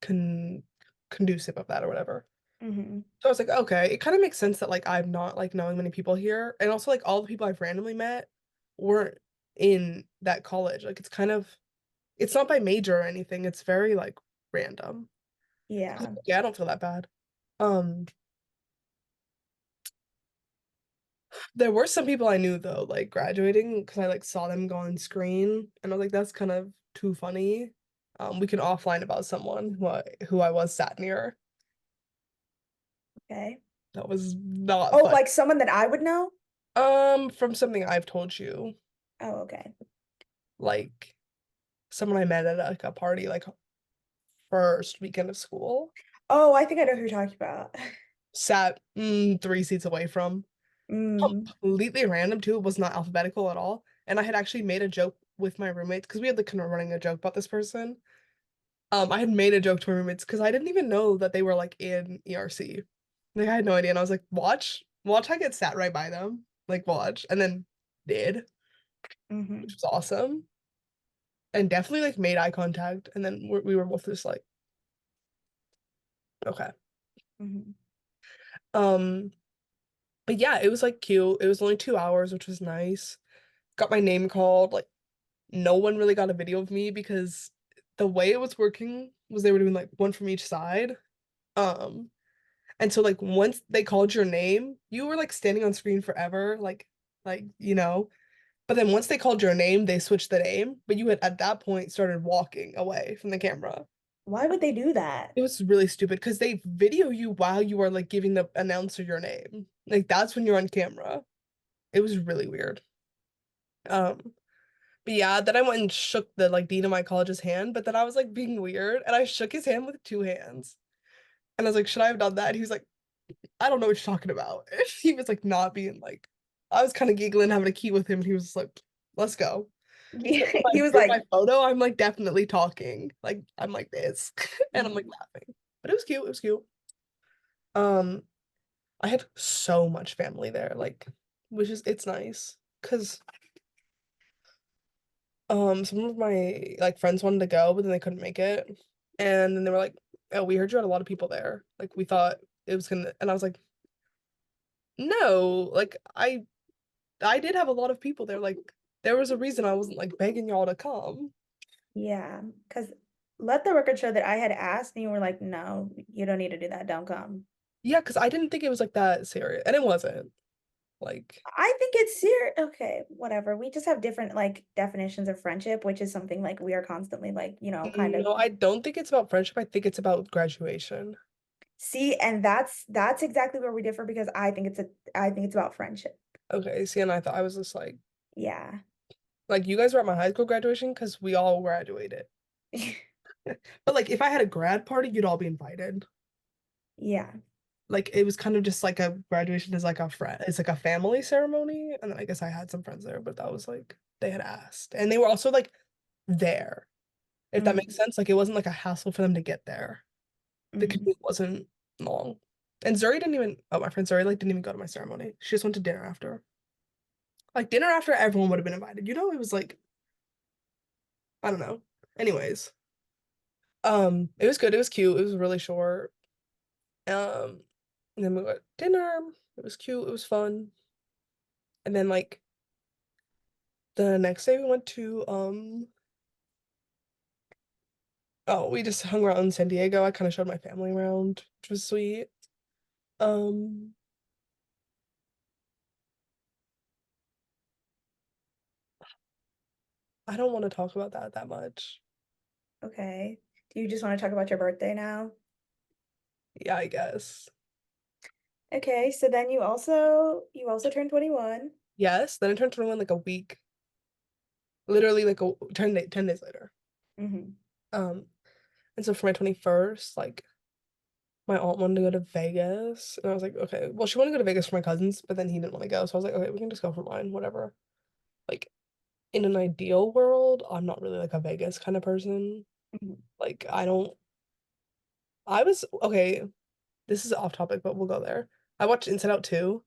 con conducive of that or whatever. Hmm. So I was like, okay, it kind of makes sense that like I'm not like knowing many people here. And also like all the people I've randomly met weren't in that college. Like it's kind of it's not by major or anything. It's very like random. Yeah. Yeah, I don't feel that bad. Um, there were some people I knew though, like graduating because I like saw them go on screen and I was like, that's kind of too funny. We can offline about someone who I was sat near. Okay. That was not Oh, fun. like someone that I would know? From something I've told you, Oh, okay. like someone I met at like a party, like first weekend of school, Oh, I think I know who you're talking about. sat 3 seats away from. Mm, Completely random too. It was not alphabetical at all. And I had actually made a joke with my roommates because we had like kind of running a joke about this person. I had made a joke to my roommates because I didn't even know that they were like in ERC. Like I had no idea. And I was like, watch I get sat right by them. Like watch. And then did, which hmm was awesome. And definitely like made eye contact. And then we were both just like, okay. hmm Um, but yeah, it was like cute. It was only 2 hours, which was nice. Got my name called. Like no one really got a video of me because the way it was working was they were doing like one from each side. Um, and so like once they called your name, you were like standing on screen forever, like. But then once they called your name, they switched the name, but you had at that point started walking away from the camera. Why would they do that? It was really stupid because they video you while you are like giving the announcer your name. Like that's when you're on camera. It was really weird. Um, But yeah, then I went and shook the like dean of my college's hand, but then I was like being weird and I shook his hand with two hands. And I was like, should I have done that? And he was like, I don't know what you're talking about. And he was like not being like I was kind of giggling, having a key with him, and he was just like, let's go. So in He was in my like, photo, I'm like definitely talking. Like I'm like this. And I'm like mhm. laughing. But it was cute. It was cute. Um, I had so much family there, like which is it's nice. Cause some of my like friends wanted to go, but then they couldn't make it. And then they were like, "Oh, we heard you had a lot of people there. Like we thought it was gonna," and I was like, "No, like I did have a lot of people there. Like there was a reason I wasn't like begging y'all to come." Yeah, because let the record show that I had asked and you were like, no, you don't need to do that. Don't come. Yeah, because I didn't think it was like that serious, and it wasn't. Like, I think it's serious. Okay, whatever. We just have different like definitions of friendship, which is something like we are constantly like, kind of no, I don't think it's about friendship. I think it's about graduation. see, and that's exactly where we differ because I think it's about friendship. Okay, see, and I thought I was just Yeah. like you guys were at my high school graduation because we all graduated. But like if I had a grad party, you'd all be invited. Yeah. Like it was kind of just like a graduation is like a friend, it's like a family ceremony. And then I guess I had some friends there, but that was like they had asked. And they were also like there, if that makes hmm sense. Like it wasn't like a hassle for them to get there. The hmm commute wasn't long. And Zuri didn't even my friend Zuri like didn't even go to my ceremony. She just went to dinner after. Like dinner after everyone would have been invited. It was like, I don't know. Anyways, it was good, it was cute, it was really short. And then we went to dinner. It was cute, it was fun. And then like the next day we went to oh, we just hung around in San Diego. I kind of showed my family around, which was sweet. Um, I don't want to talk about that much. Okay. Do you just want to talk about your birthday now? Yeah, I guess. Okay, so then you also turned 21. Yes, then I turned 21 like a week, literally like a 10 days later. hmm Um, and so for my 21st, like my aunt wanted to go to Vegas, and I was like, okay. Well, she wanted to go to Vegas for my cousins, but then he didn't want to go, so I was like, okay, we can just go for mine, whatever. Like in an ideal world, I'm not really like a Vegas kind of person. hmm Like I don't I was okay, this is off topic, but we'll go there. I watched Inside Out 2.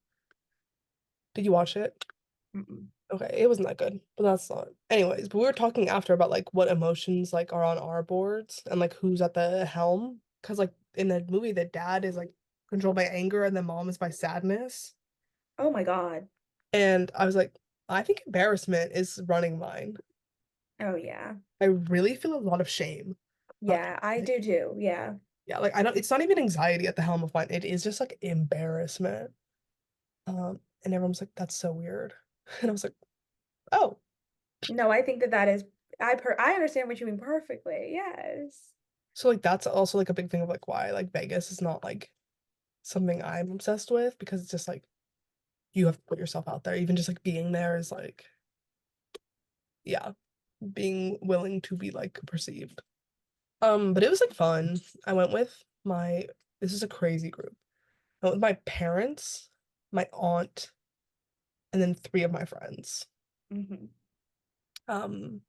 Did you watch it? Mm-mm. Okay, it wasn't that good, but that's not. Anyways, but we were talking after about like what emotions like are on our boards and like who's at the helm. Because like in the movie, the dad is like controlled by anger and the mom is by sadness. Oh my God. And I was like, I think embarrassment is running mine. Oh yeah. I really feel a lot of shame. Uh, Yeah, I do too. Yeah. yeah, like I don't, it's not even anxiety at the helm of mine. It is just like embarrassment. And everyone's like, that's so weird. And I was like, oh. No, I think that is I understand what you mean perfectly. Yes. So like that's also like a big thing of like why like Vegas is not like something I'm obsessed with because it's just like you have to put yourself out there. Even just like being there is like, yeah, being willing to be like perceived. But it was like fun. I went with my, this is a crazy group. I went with my parents, my aunt, and then three of my friends. Hmm. Um,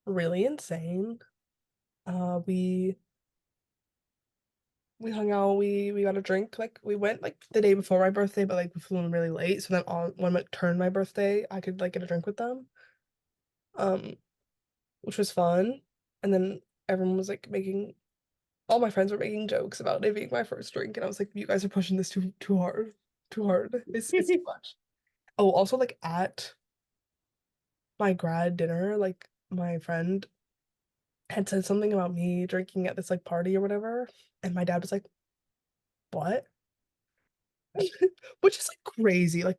really insane. We hung out, we got a drink. Like we went like the day before my birthday, but like we flew in really late. So then on when it turned my birthday, I could like get a drink with them. Um, which was fun. And then everyone was like making all my friends were making jokes about it being my first drink, and I was like, you guys are pushing this too hard. Too hard. It's too much. Oh, also like at my grad dinner, like my friend had said something about me drinking at this like party or whatever, and my dad was like, "What?" Which is like crazy. Like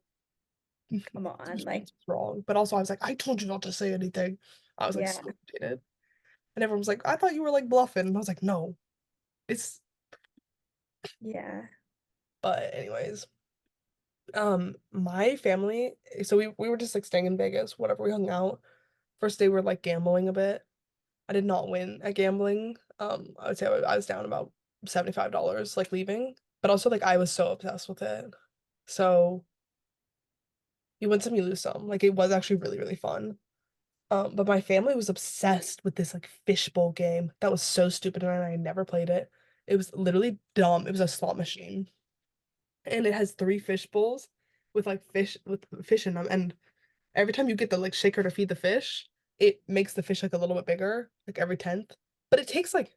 Come on, like, response was wrong, but also I was like, "I told you not to say anything." I was like yeah, so irritated, and everyone was like, "I thought you were like bluffing," and I was like, "No, it's." yeah, But anyways, my family. So we were just like staying in Vegas, whatever. We hung out. First day we were like gambling a bit. I did not win at gambling. I would say I was down about $75 like leaving, but also like I was so obsessed with it. So you win some, you lose some. Like it was actually really, really fun. But my family was obsessed with this like fishbowl game that was so stupid and I never played it. It was literally dumb. It was a slot machine and it has three fish bowls with like fish in them. And every time you get the like shaker to feed the fish, it makes the fish like a little bit bigger, like every 10th. But it takes like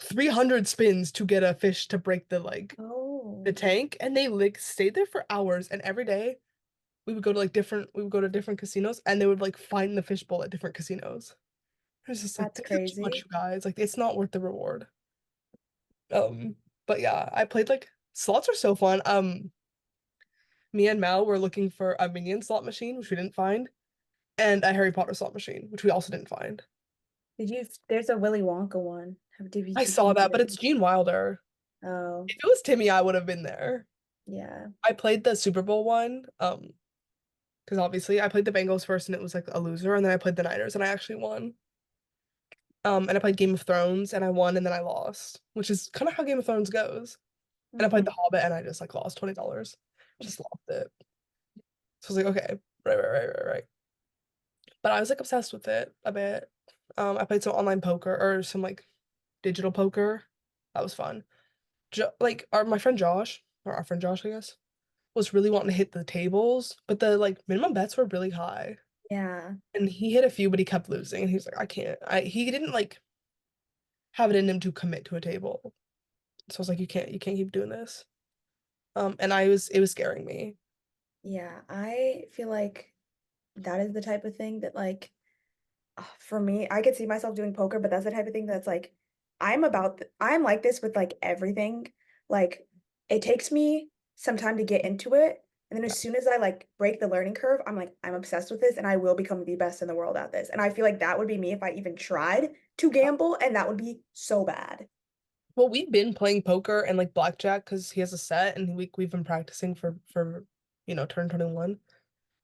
300 spins to get a fish to break the oh, tank, and they like stayed there for hours, and every day we would go to different casinos and they would like find the fishbowl at different casinos. It was just like that's this is too much, crazy. you guys. Like it's not worth the reward. But yeah, I played like slots are so fun. Me and Mal were looking for a minion slot machine, which we didn't find, and a Harry Potter slot machine, which we also didn't find. Did you, there's a Willy Wonka one. I Did saw you that, get but it? it's Gene Wilder. Oh, If it was Timmy, I would have been there. yeah. I played the Super Bowl one, because obviously I played the Bengals first and it was like a loser, and then I played the Niners and I actually won. And I played Game of Thrones and I won and then I lost, which is kind of how Game of Thrones goes. And I played The Hmm. Hobbit and I just like lost $20. Just lost it. So I was like, okay, right. But I was like obsessed with it a bit. I played some online poker or some like digital poker. That was fun. Like my friend Josh, or our friend Josh, I guess, was really wanting to hit the tables, but the like minimum bets were really high. Yeah, And he hit a few, but he kept losing. And he was like, I can't. He didn't like have it in him to commit to a table. So I was like, you can't keep doing this. And it was scaring me. yeah. I feel like that is the type of thing that like for me, I could see myself doing poker, but that's the type of thing that's like I'm like this with like everything. Like it takes me some time to get into it, and then Yeah. as soon as I like break the learning curve, I'm like I'm obsessed with this and I will become the best in the world at this. And I feel like that would be me if I even tried to gamble, and that would be so bad. Well, we've been playing poker and like blackjack because he has a set, and we've been practicing for turn 21.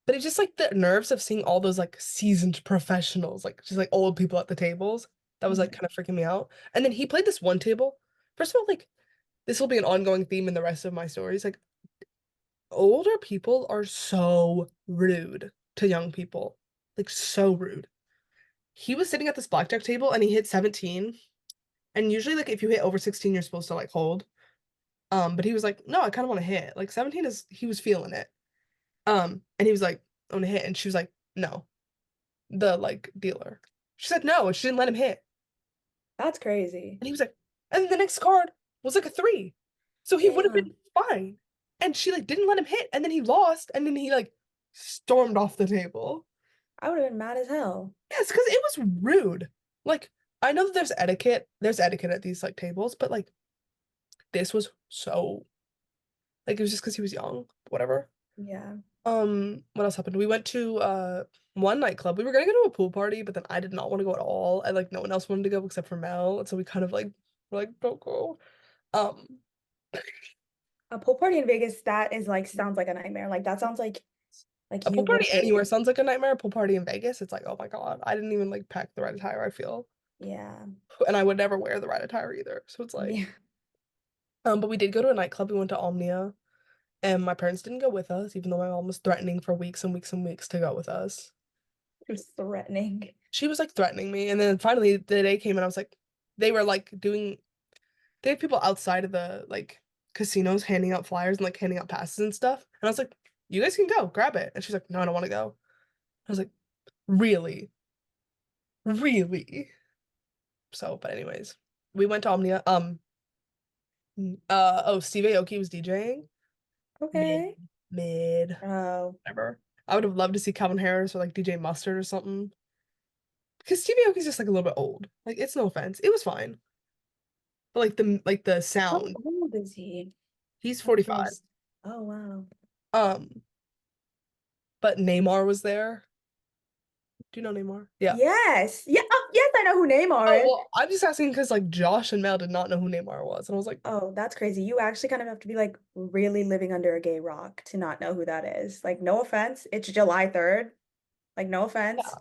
But it's just like the nerves of seeing all those like seasoned professionals, like just like old people at the tables. That was like Mhm. kind of freaking me out. And then he played this one table. First of all, like this will be an ongoing theme in the rest of my stories. Like older people are so rude to young people. Like so rude. He was sitting at this blackjack table and he hit 17. And usually like if you hit over 16, you're supposed to like hold. But he was like, no, I kind of want to hit. Like 17 is he was feeling it. And he was like, I want to hit. And she was like, no, the like dealer. She said no, and she didn't let him hit. That's crazy. And he was like, and the next card was like a three. So he would have Damn. been fine. And she like didn't let him hit, and then he lost, and then he like stormed off the table. I would have been mad as hell. Yes, because it was rude. Like, I know that there's etiquette at these like tables, but like this was so like it was just because he was young, whatever. Yeah. What else happened? We went to one nightclub. We were gonna go to a pool party, but then I did not want to go at all. And like no one else wanted to go except for Mel. And so we kind of like were like, don't go. Um, A pool party in Vegas, that is like sounds like a nightmare. Like that sounds like A pool you party literally, anywhere sounds like a nightmare. A pool party in Vegas, it's like, oh my God, I didn't even like pack the right attire, I feel. yeah. And I would never wear the right attire either. So it's like, Yeah. but we did go to a nightclub. We went to Omnia, and my parents didn't go with us, even though my mom was threatening for weeks and weeks and weeks to go with us. It was threatening. She was like threatening me, and then finally the day came, and I was like, they were like doing, they have people outside of the like casinos handing out flyers and like handing out passes and stuff. And I was like, you guys can go, grab it. And she's like, no, I don't want to go. I was like, really? Really? So, but anyways, we went to Omnia. Oh, Steve Aoki was DJing. Mid, Okay. mid, Oh, whatever. I would have loved to see Calvin Harris or like DJ Mustard or something. Because Steve Aoki's just like a little bit old. Like, it's no offense. It was fine. But like the how sound, old is he? he's I'm 45. curious. Oh, wow. Um, but Neymar was there. Do you know Neymar? Yeah. Yes. Yeah. Oh, yes, I know who Oh, Neymar is. well, I'm just asking because like Josh and Mel did not know who Neymar was. And I was like, Oh, that's crazy. You actually kind of have to be like really living under a gay rock to not know who that is. Like, no offense. It's July 3rd. Like, no offense. yeah.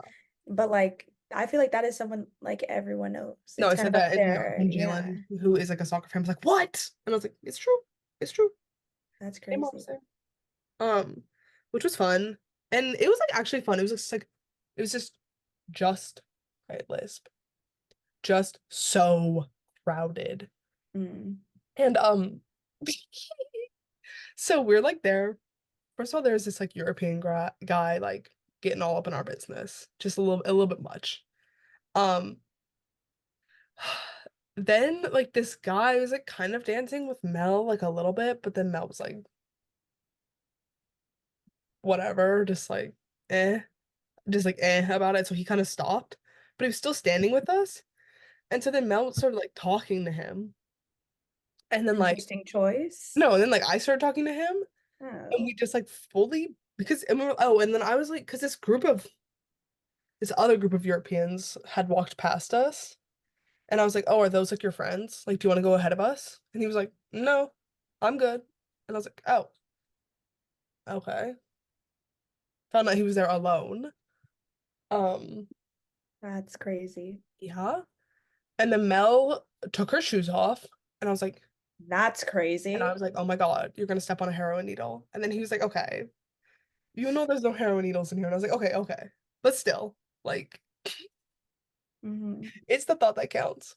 But like, I feel like that is someone like everyone knows. No, It's I kind said of up that, and my there. friend Yeah. Jalen, who is like a soccer fan, was like, "What?" And I was like, "It's true. It's true." That's Neymar was crazy. there. Um, which was fun, and it was like actually fun. It was just like, it was just right, Lisp, just so crowded, Mm. and so we're like there. First of all, there's this like European guy like getting all up in our business, just a little bit much. Um, then like this guy was like kind of dancing with Mel like a little bit, but then Mel was like, whatever, just like about it. So he kind of stopped, but he was still standing with us. And so then Mel started like talking to him. And then like, Interesting choice. no, and then like I started talking to him, and we Oh. just like fully because and we were, oh, and then I was like, because this other group of Europeans had walked past us. And I was like, oh, are those like your friends? Like, do you want to go ahead of us? And he was like, no, I'm good. And I was like, oh, okay. Found out he was there alone. Um, That's crazy. yeah. And then Mel took her shoes off, and That's I crazy. was like, oh my God, you're gonna step on a heroin needle. And then he was like, okay, you know there's no heroin needles in here. And I was like, okay, okay. But still, like, Hmm. it's the thought that counts.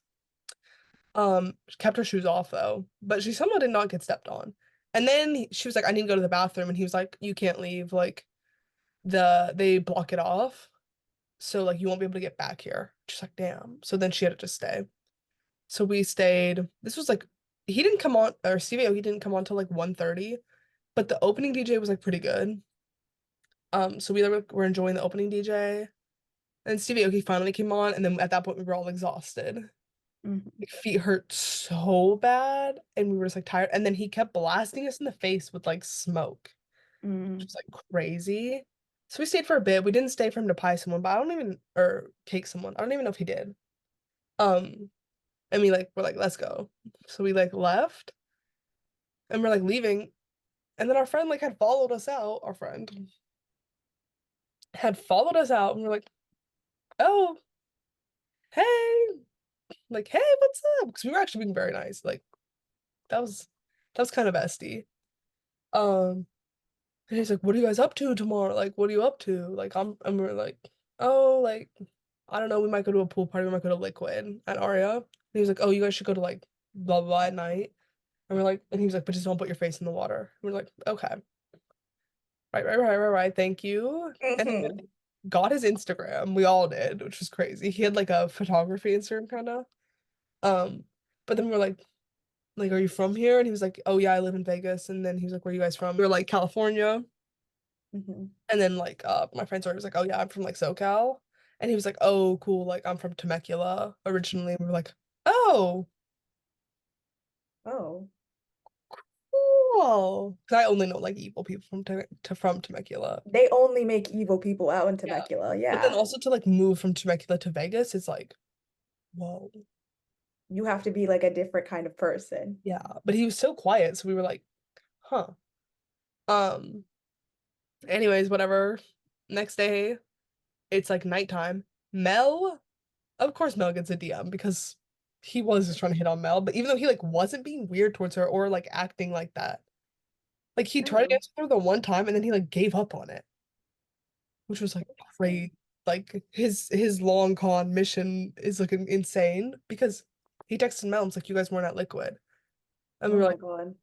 She kept her shoes off though, but she somehow did not get stepped on. And then she was like, I need to go to the bathroom, and he was like, you can't leave. Like they block it off, so like you won't be able to get back here. She's like, damn. So then she had to just stay. So we stayed. This was like he didn't come on or CVO, he didn't come on till like 1:30, but the opening DJ was like pretty good. So we like, were enjoying the opening DJ. And Stevie Aoki finally came on, and then at that point we were all exhausted. Hmm. Like feet hurt so bad, and we were just like tired. And then he kept blasting us in the face with like smoke, which Mm. was like crazy. So we stayed for a bit. We didn't stay for him to pie someone, but I don't even or cake someone. I don't even know if he did. Um, and we like we're like, let's go. So we like left and we're like leaving. And then our friend like had followed us out. Our friend had followed us out, and we're like, oh, hey, like, hey, what's up? Because we were actually being very nice. Like that was that was kind of bestie. Um, and he's like, what are you guys up to tomorrow? Like, what are you up to? Like, and we're like, oh, like, I don't know, we might go to a pool party, we might go to Liquid at Aria. And he was like, oh, you guys should go to like blah blah blah at night. And we're like, and he was like, but just don't put your face in the water. And we're like, okay, right, thank you. And then Hmm. got his Instagram. We all did, which was crazy. He had like a photography Instagram kind of. Um, but then we're like, are you from here? And he was like, oh yeah, I live in Vegas. And then he was like, where are you guys from? We were like, California. Hmm. And then like my friend started was like, oh yeah, I'm from like SoCal. And he was like, oh cool, like I'm from Temecula originally. And we were like, oh, Oh, cool. Because I only know like evil people from Temecula. they only make evil people out in Yeah. Temecula. But then Yeah. also to like move from Temecula to Vegas is like, whoa. You have to be like a different kind of person. Yeah, but he was so quiet, so we were like, huh. Um, anyways, whatever. Next day, it's like nighttime. Mel, of course Mel gets a DM because he was just trying to hit on Mel, but even though he like wasn't being weird towards her or like acting like that. Like he tried to Oh, dance with her the one time and then he like gave up on it, which was like interesting. great. Like his long con mission is looking insane because he texted Mel and was like, "You guys weren't at Liquid," and Oh my God.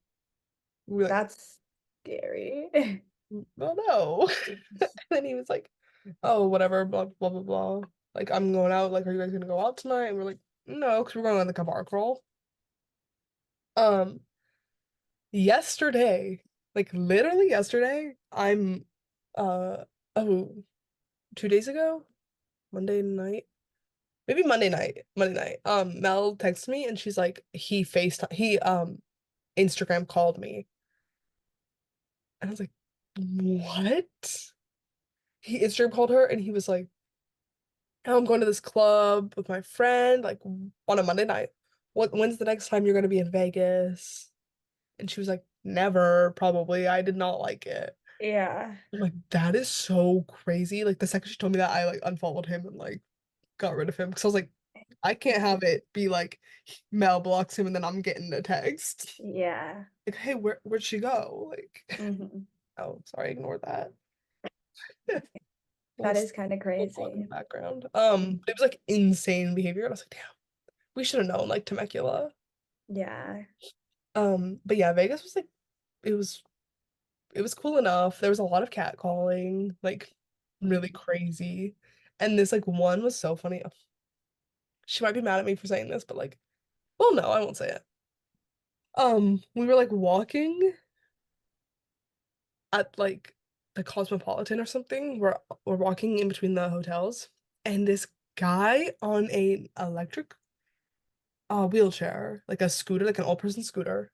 we were like, That's scary. "Oh no!" And then he was like, "Oh, whatever, blah blah blah blah. Like I'm going out. Like, are you guys gonna go out tonight?" And we're like, "No, because we're going on like a bar crawl." Um, yesterday, like literally yesterday, uh oh 2 days ago, Monday night. Maybe Monday night. Mel texted me and she's like, he Instagram called me. And I was like, what? He Instagram called her and he was like, oh, I'm going to this club with my friend, like on a Monday night. When's the next time you're gonna be in Vegas? And she was like, never, probably. I did not like it. Yeah. I'm like, that is so crazy. Like the second she told me that, I like unfollowed him and like got rid of him because I was like, I can't have it be like Mel blocks him and then I'm getting a text. Yeah. Like, hey, where'd she go? Like, Hmm. oh, sorry, ignore that. That We'll, is kind of we'll talk in the crazy. background. It was like insane behavior. And I was like, damn, we should have known, like Temecula. Yeah. But yeah, Vegas was like, it was it was cool enough. There was a lot of catcalling, like really Mhm. crazy. And this like one was so funny. She might be mad at me for saying this, but like, well, no, I won't say it. We were like walking at like the Cosmopolitan or something. We're walking in between the hotels, and this guy on a electric wheelchair, like a scooter, like an old person scooter,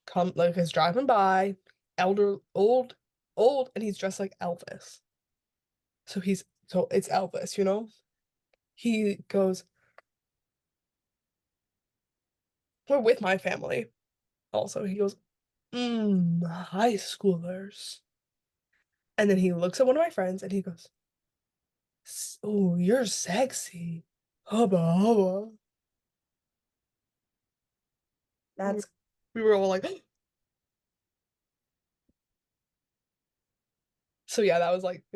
come like is driving by, elder, old, and he's dressed like Elvis. So it's Elvis, you know? He goes, we're with my family. Also, he goes, high schoolers. And then he looks at one of my friends and he goes, oh, you're sexy. Hubba hubba. We That's we were all like, so yeah, that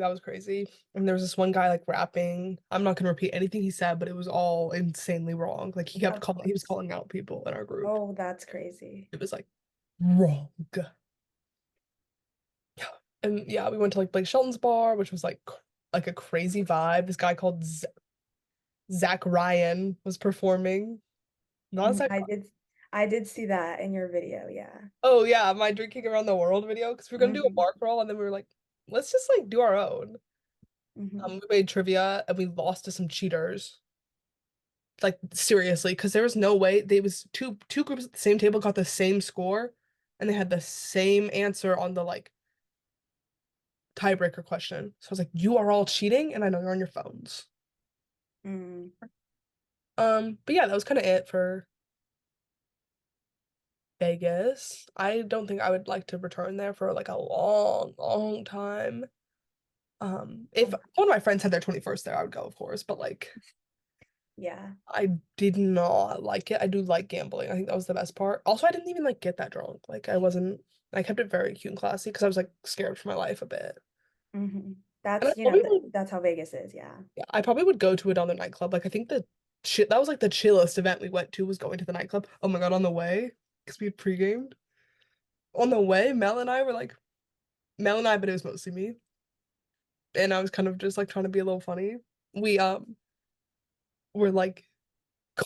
was crazy. And there was this one guy like rapping. I'm not gonna repeat anything he said, but it was all insanely wrong. Like of he was course. calling out people in our group. Oh, that's crazy. It was like wrong. And yeah, we went to like Blake Shelton's bar, which was like a crazy vibe. This guy called Zach Ryan was performing. Not Mhm. Zach. I did see that in your video, yeah. Oh yeah, my drinking around the world video because we are gonna do a Hmm. bar crawl and then we were like, let's just like do our own. Hmm. We made trivia and we lost to some cheaters. Like seriously, because there was no way they was two groups at the same table got the same score and they had the same answer on the like tiebreaker question. So I was like, you are all cheating and I know you're on your phones. Mm. But yeah, that was kind of it for Vegas. I don't think I would like to return there for like a long, long time. If Oh, one of my friends had their 21st there, I would go, of course, but like yeah. I did not like it. I do like gambling. I think that was the best part. Also, I didn't even like get that drunk. Like I kept it very cute and classy because I was like scared for my life a bit. Hmm. And I That's, probably would, that's how Vegas is, yeah. yeah, I probably would go to another nightclub. Like I think that was like the chillest event we went to was going to the nightclub. Oh my God, on the way, because we had pre-gamed. On the way, Mel and I, but it was mostly me. And I was kind of just like trying to be a little funny. We were like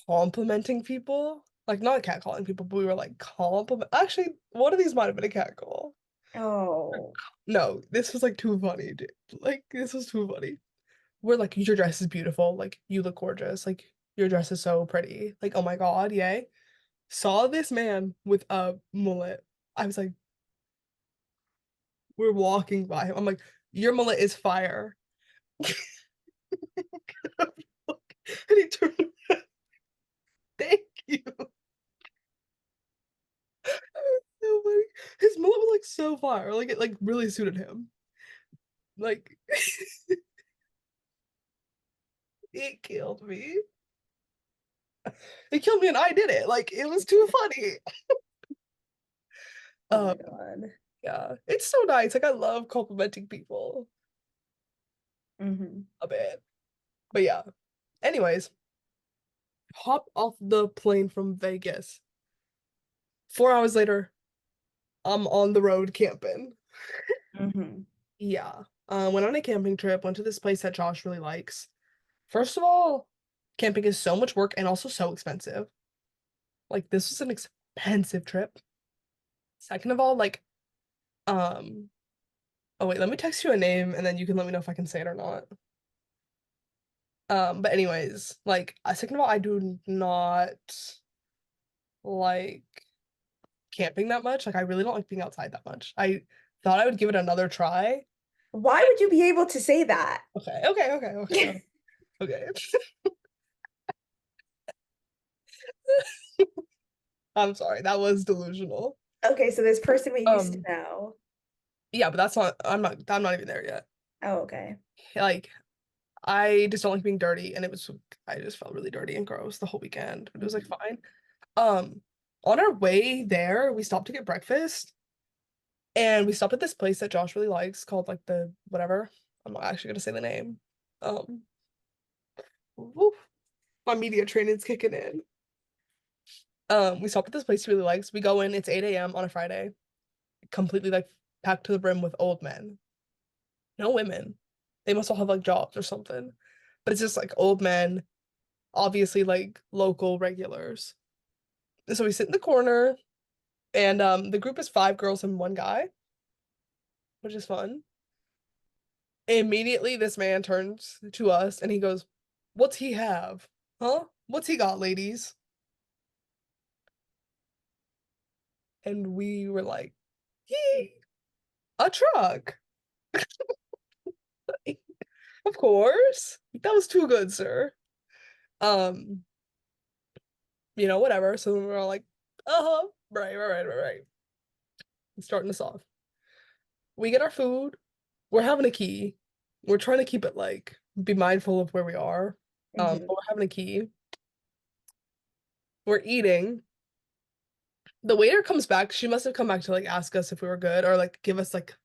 complimenting people, like not catcalling people, but we were like compliment. Actually, one of these might have been a catcall. Oh, No, this was like too funny, dude. Like this was too funny. We're like, your dress is beautiful. Like you look gorgeous. Like your dress is so pretty. Like oh my God, yay! Saw this man with a mullet. I was like, we're walking by him. I'm like, your mullet is fire. And he turned. Thank cute. So funny. His mullet was like so fire. Like it like really suited him. Like it killed me. It killed me and I did it. Like it was too funny. Oh my Um, God. yeah. It's so nice. Like I love complimenting people Hmm. a bit. But yeah. Anyways, hop off the plane from Vegas. 4 hours later, I'm on the road camping. Hmm. Yeah. Went on a camping trip, went to this place that Josh really likes. First of all, camping is so much work and also so expensive. Like this was an expensive trip. Second of all, like um oh wait, let me text you a name and then you can let me know if I can say it or not. But anyways, like second of all, I do not like camping that much. Like I really don't like being outside that much. I thought I would give it another try. Why would you be able to say that? Okay, okay, okay, okay, okay. I'm sorry, that was delusional. Okay, so this person we used to Um, know. yeah, but that's not I'm not even there yet. Oh, okay. Like I just don't like being dirty and I just felt really dirty and gross the whole weekend. But it was like Mhm. fine. Um, on our way there, we stopped to get breakfast and we stopped at this place that Josh really likes called like the whatever. I'm not actually gonna say the name. Um, woof, my media training's kicking in. We stopped at this place he really likes. We go in, it's 8 a.m. on a Friday, completely like packed to the brim with old men. No women. They must all have like jobs or something. But it's just like old men, obviously like local regulars. And so we sit in the corner and the group is 5 girls and 1 guy, which is fun. Immediately this man turns to us and he goes, "What's he have? Huh? What's he got, ladies?" And we were like, "He a truck." Of course. That was too good, sir. Um, whatever. So we were all like, uh-huh, right. Starting us off. We get our food. We're having a key. We're trying to keep it like be mindful of where we are. Hmm. But we're having a key. We're eating. The waiter comes back. She must have come back to like ask us if we were good or like give us like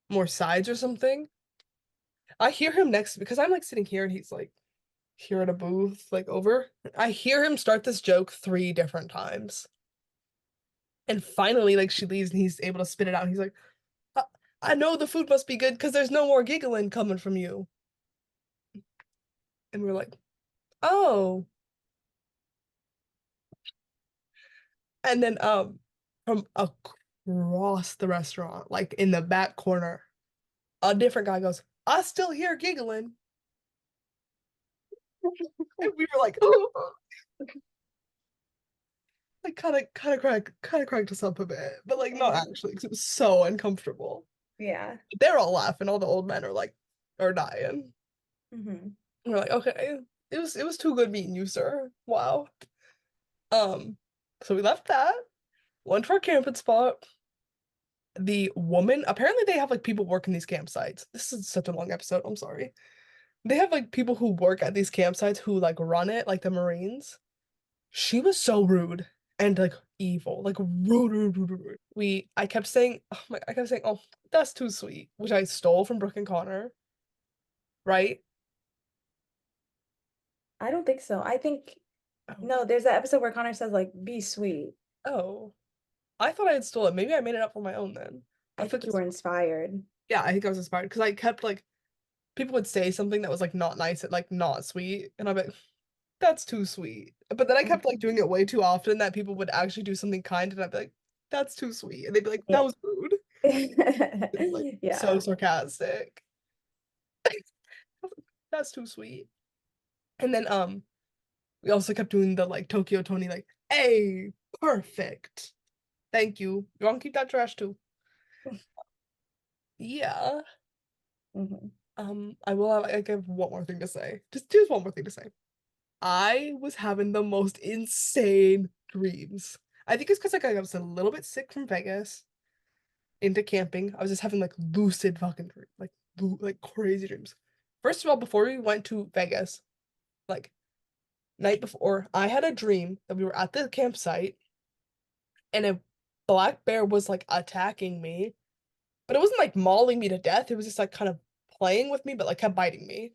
more sides or something. I hear him next because I'm like sitting here and he's like here at a booth, like over. I hear him start this joke 3 different times. And finally, like she leaves and he's able to spit it out. And he's like, I know the food must be good because there's no more giggling coming from you. And we're like, oh. And then from across the restaurant, like in the back corner, a different guy goes, I still hear giggling. And we were like, like kind of cracked us up a bit, but like not Hmm. actually because it was so uncomfortable. Yeah. They're all laughing, all the old men are dying. Hmm. And we're like, okay, it was too good meeting you, sir. Wow. Um, so we left that, went to our camping spot. The woman, apparently they have like people working these campsites. This is such a long episode, I'm sorry. They have like people who work at these campsites who like run it, like the Marines. She was so rude and like evil, like rude. I kept saying, oh I kept saying, oh, that's too sweet, which I stole from Brooke and Connor, right? I don't think so. I think Oh, no, there's that episode where Connor says like be sweet. oh, I thought I had stolen it. Maybe I made it up for my own then. I I took think you this. were inspired. Yeah, I think I was inspired because I kept like people would say something that was like not nice, like not sweet, and I'm like, that's too sweet. But then I kept like doing it way too often that people would actually do something kind, and I'd be like, that's too sweet, and they'd be like, that Yeah. was rude. It's like so Yeah. sarcastic. That's too sweet. And then we also kept doing the like Tokyo Tony like, hey, perfect. Thank you. You want to keep that trash too? Yeah. Hmm. I will have one more thing to say. Just one more thing to say. I was having the most insane dreams. I think it's because like I was a little bit sick from Vegas into camping. I was just having like lucid fucking dreams, like like crazy dreams. First of all, before we went to Vegas, like night before, I had a dream that we were at the campsite and a black bear was like attacking me, but it wasn't like mauling me to death. It was just like kind of playing with me, but like kept biting me.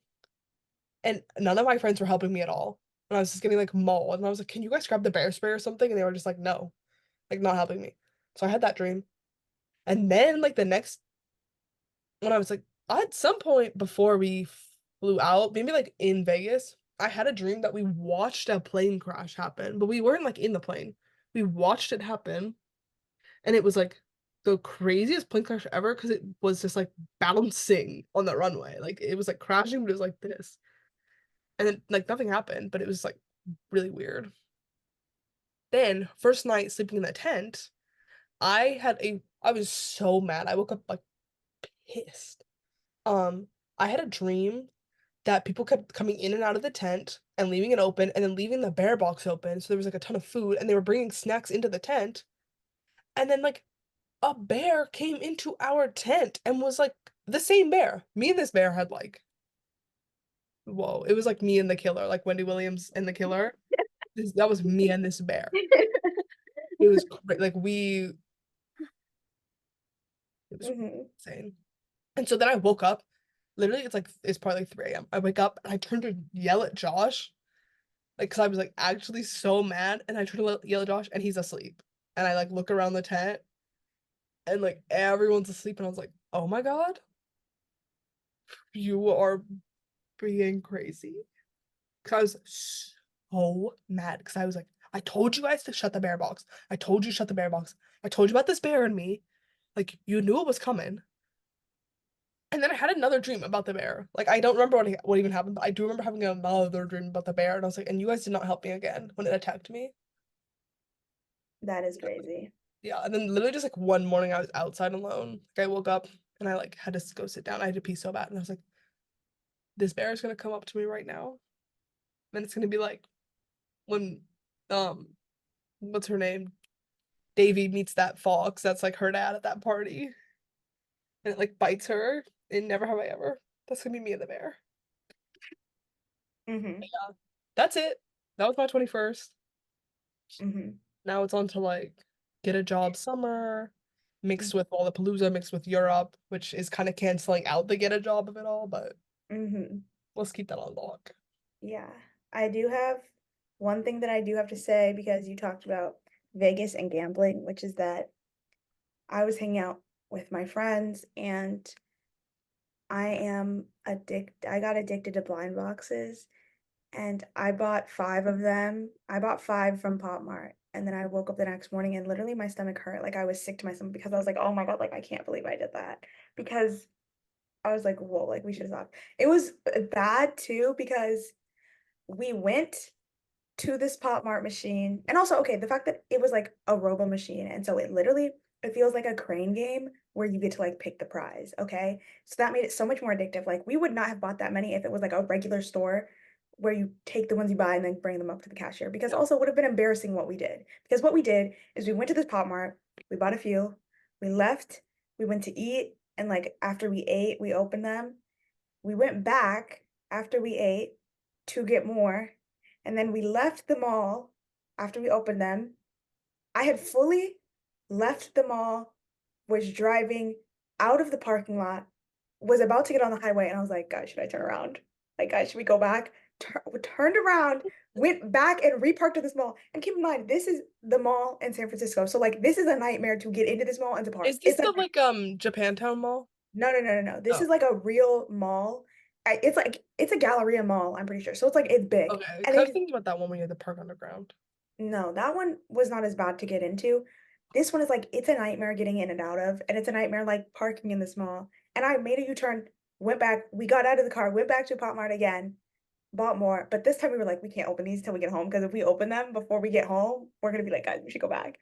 And none of my friends were helping me at all. And I was just getting like mauled. And I was like, can you guys grab the bear spray or something? And they were just like, no, like not helping me. So I had that dream. And then like the next when I was like at some point before we flew out, maybe like in Vegas, I had a dream that we watched a plane crash happen, but we weren't like in the plane. We watched it happen, and it was like the craziest plane crash ever because it was just like bouncing on the runway. Like it was like crashing, but it was like this. And then like nothing happened, but it was like really weird. Then first night sleeping in the tent, I was so mad. I woke up like pissed. Um, I had a dream that people kept coming in and out of the tent and leaving it open and then leaving the bear box open. So there was like a ton of food and they were bringing snacks into the tent. And then like a bear came into our tent and was like the same bear. Me and this bear had like, whoa, it was like me and the killer, like Wendy Williams and the killer. That was me and this bear. It was like it was Hmm. insane. And so then I woke up. Literally, it's probably like 3 a.m. I wake up and I turn to yell at Josh, like because I was like actually so mad, and I turn to yell at Josh, and he's asleep. And I like look around the tent, and like everyone's asleep, and I was like, "Oh my God, you are being crazy." Because I was so mad because I was like, "I told you guys to shut the bear box. I told you to shut the bear box. I told you about this bear and me. Like you knew it was coming." And then I had another dream about the bear. Like I don't remember what even happened, but I do remember having another dream about the bear, and I was like, and you guys did not help me again when it attacked me. That is crazy. Yeah, and then literally just like one morning I was outside alone. Like I woke up and I like had to go sit down. I had to pee so bad, and I was like, this bear is gonna come up to me right now. And it's gonna be like when um what's her name? Davy meets that fox that's like her dad at that party, and it like bites her in Never Have I Ever. That's gonna be me and the bear. Hmm. Yeah. That's it. That was my 21st. Hmm. Now it's on to like get a job summer, mixed with all the Palooza, mixed with Europe, which is kind of canceling out the get a job of it all, but Hmm. let's keep that on lock. Yeah. I do have one thing that I do have to say because you talked about Vegas and gambling, which is that I was hanging out with my friends and I got addicted to blind boxes and I bought 5 of them. I bought 5 from Pop Mart. And then I woke up the next morning and literally my stomach hurt. Like I was sick to my stomach because I was like, oh my God, like I can't believe I did that. Because I was like, whoa, like we should have stopped. It was bad too because we went to this Pop Mart machine. And also, okay, the fact that it was like a robo machine. And so it feels like a crane game where you get to like pick the prize. Okay. So that made it so much more addictive. Like we would not have bought that many if it was like a regular store where you take the ones you buy and then bring them up to the cashier. Because also it would have been embarrassing what we did. Because what we did is we went to this Pop Mart, we bought a few, we left, we went to eat, and like after we ate, we opened them. We went back after we ate to get more, and then we left the mall after we opened them. I had fully left the mall, was driving out of the parking lot, was about to get on the highway, and I was like, guys, should I turn around? Like, guys, should we go back? Turned around, went back and reparked at this mall. And keep in mind, this is the mall in San Francisco. So, like, this is a nightmare to get into this mall and to park. Is this It's a the like Japantown Mall? no, no, no, no, no. This Oh, is like a real mall. It's like it's a Galleria mall, I'm pretty sure. So it's like it's big. okay. And Cause I was it thinking about that one when you had the park underground. no, that one was not as bad to get into. This one is like it's a nightmare getting in and out of, and it's a nightmare like parking in this mall. And I made a U-turn, went back, we got out of the car, went back to Pop Mart again, bought more. But this time we were like, we can't open these till we get home because if we open them before we get home, we're gonna be like, guys, we should go back.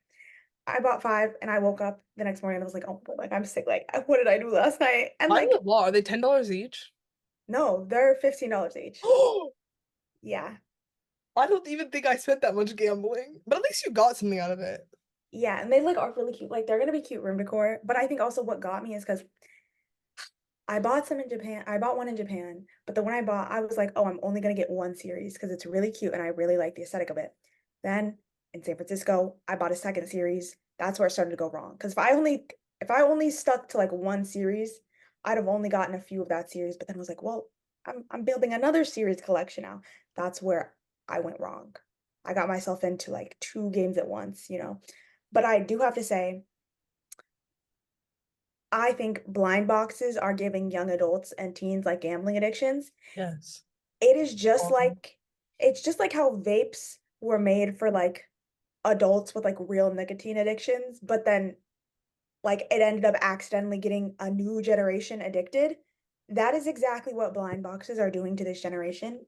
I bought 5 and I woke up the next morning and I was like, oh my God, like I'm sick. Like, what did I do last night? And Why like, the law? Are they $10 each? no, they're $15 each. Oh, Yeah. I don't even think I spent that much gambling, but at least you got something out of it. Yeah, and they like are really cute. Like they're gonna be cute room decor. But I think also what got me is because I bought some in Japan. I bought one in Japan, but the one I bought, I was like, oh, I'm only gonna get one series because it's really cute and I really like the aesthetic of it. Then in San Francisco, I bought a second series. That's where it started to go wrong. Because if I only stuck to like one series, I'd have only gotten a few of that series. But then I was like, well, I'm building another series collection now. That's where I went wrong. I got myself into like two games at once, you know. But I do have to say, I think blind boxes are giving young adults and teens like gambling addictions. Yes. It is just Um, like it's just like how vapes were made for like adults with like real nicotine addictions, but then like it ended up accidentally getting a new generation addicted. That is exactly what blind boxes are doing to this generation.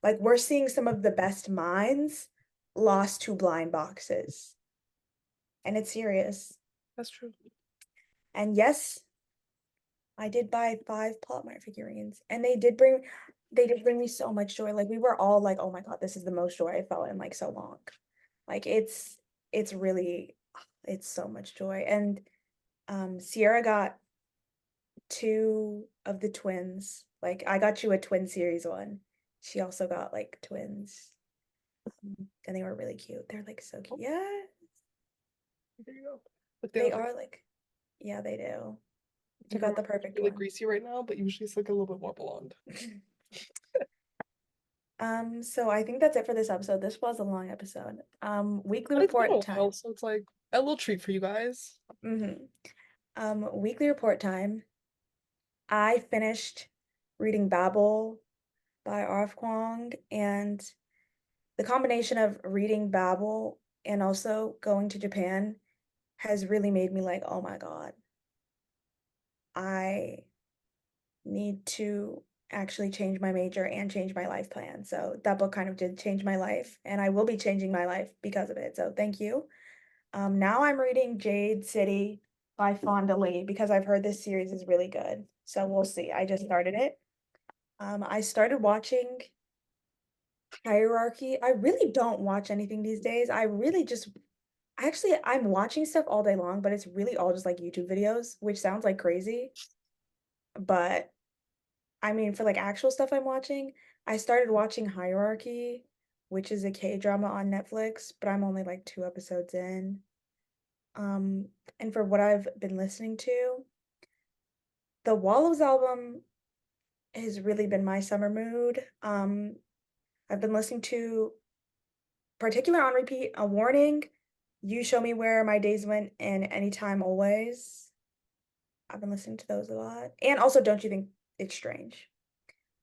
Like we're seeing some of the best minds lost to blind boxes, and it's serious. that's true. And yes, I did buy 5 Plotmart figurines, and they did bring me so much joy. Like we were all like, "Oh my God, this is the most joy I felt in like so long." Like it's really it's so much joy. And Sierra got two of the twins. Like I got you a twin series one. She also got like twins. And they were really cute. They're like so cute. Oh, Yeah, there you go. But they they look like are like yeah, they do. You everyone got the looks perfect really one. greasy right now, but usually it's like a little bit more blonde. So I think that's it for this episode. This was a long episode. Weekly But it's been a report while, time. so it's like a little treat for you guys. Weekly report time. I finished reading Babel by R.F. Kuang, and the combination of reading Babel and also going to Japan has really made me like, oh my God, I need to actually change my major and change my life plan. So that book kind of did change my life, and I will be changing my life because of it. So thank you. Now I'm reading Jade City by Fonda Lee because I've heard this series is really good. So we'll see. I just started it. I started watching Hierarchy. I really don't watch anything these days. I really just actually I'm watching stuff all day long, but it's really all just like YouTube videos, which sounds like crazy. But I mean, for like actual stuff I'm watching, I started watching Hierarchy, which is a K-drama on Netflix, but I'm only like 2 episodes in. Um, and for what I've been listening to, the Wallows album has really been my summer mood. I've been listening to particular on repeat, A Warning, You Show Me Where My Days Went, and Anytime Always. I've been listening to those a lot. And also Don't You Think It's Strange.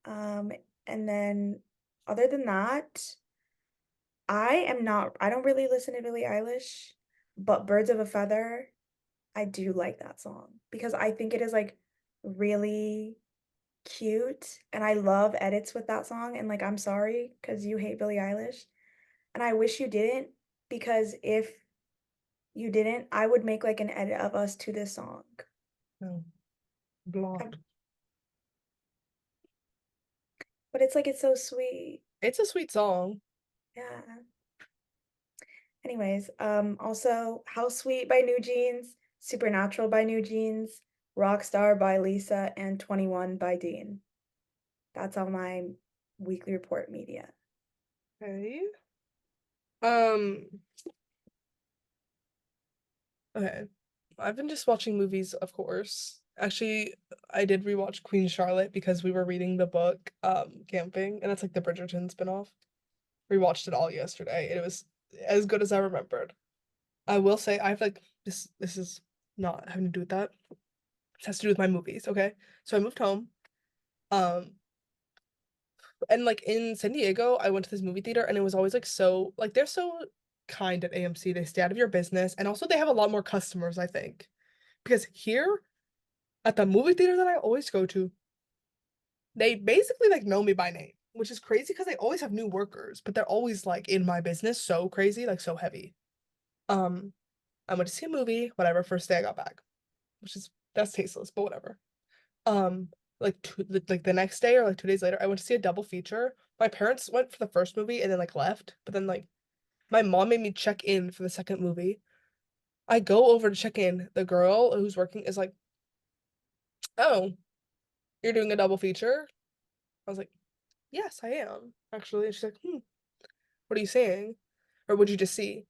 Um, and then other than that, I don't really listen to Billie Eilish, but Birds of a Feather, I do like that song because I think it is like really cute and I love edits with that song and like I'm sorry because you hate Billie Eilish and I wish you didn't because if you didn't, I would make like an edit of us to this song. No, I- blonde. But it's like it's so sweet. It's a sweet song. Yeah. Anyways, also House Sweet by New Jeans, Supernatural by New Jeans, Rockstar by Lisa, and 21 by Dean. That's all my weekly report media. Okay. Um, okay. I've been just watching movies, of course. Actually, I did rewatch Queen Charlotte because we were reading the book, Camping, and it's like the Bridgerton spinoff. Rewatched it all yesterday, and it was as good as I remembered. I will say I've like this is not having to do with that. This has to do with my movies, okay? So I moved home. Um, and like in San Diego, I went to this movie theater and it was always like so like they're so kind at AMC. They stay out of your business and also they have a lot more customers, I think. Because here at the movie theater that I always go to, they basically like know me by name, which is crazy because they always have new workers, but they're always like in my business, so crazy, like so heavy. Um, I went to see a movie, whatever, first day I got back, which is that's tasteless, but whatever. Um, like the next day or like 2 days later, I went to see a double feature. My parents went for the first movie and then like left, but then like my mom made me check in for the second movie. I go over to check in. The girl who's working is like, "Oh, you're doing a double feature?" I was like, "Yes, I am actually." And she's like, "Hmm, what are you saying? Or what'd you just see?"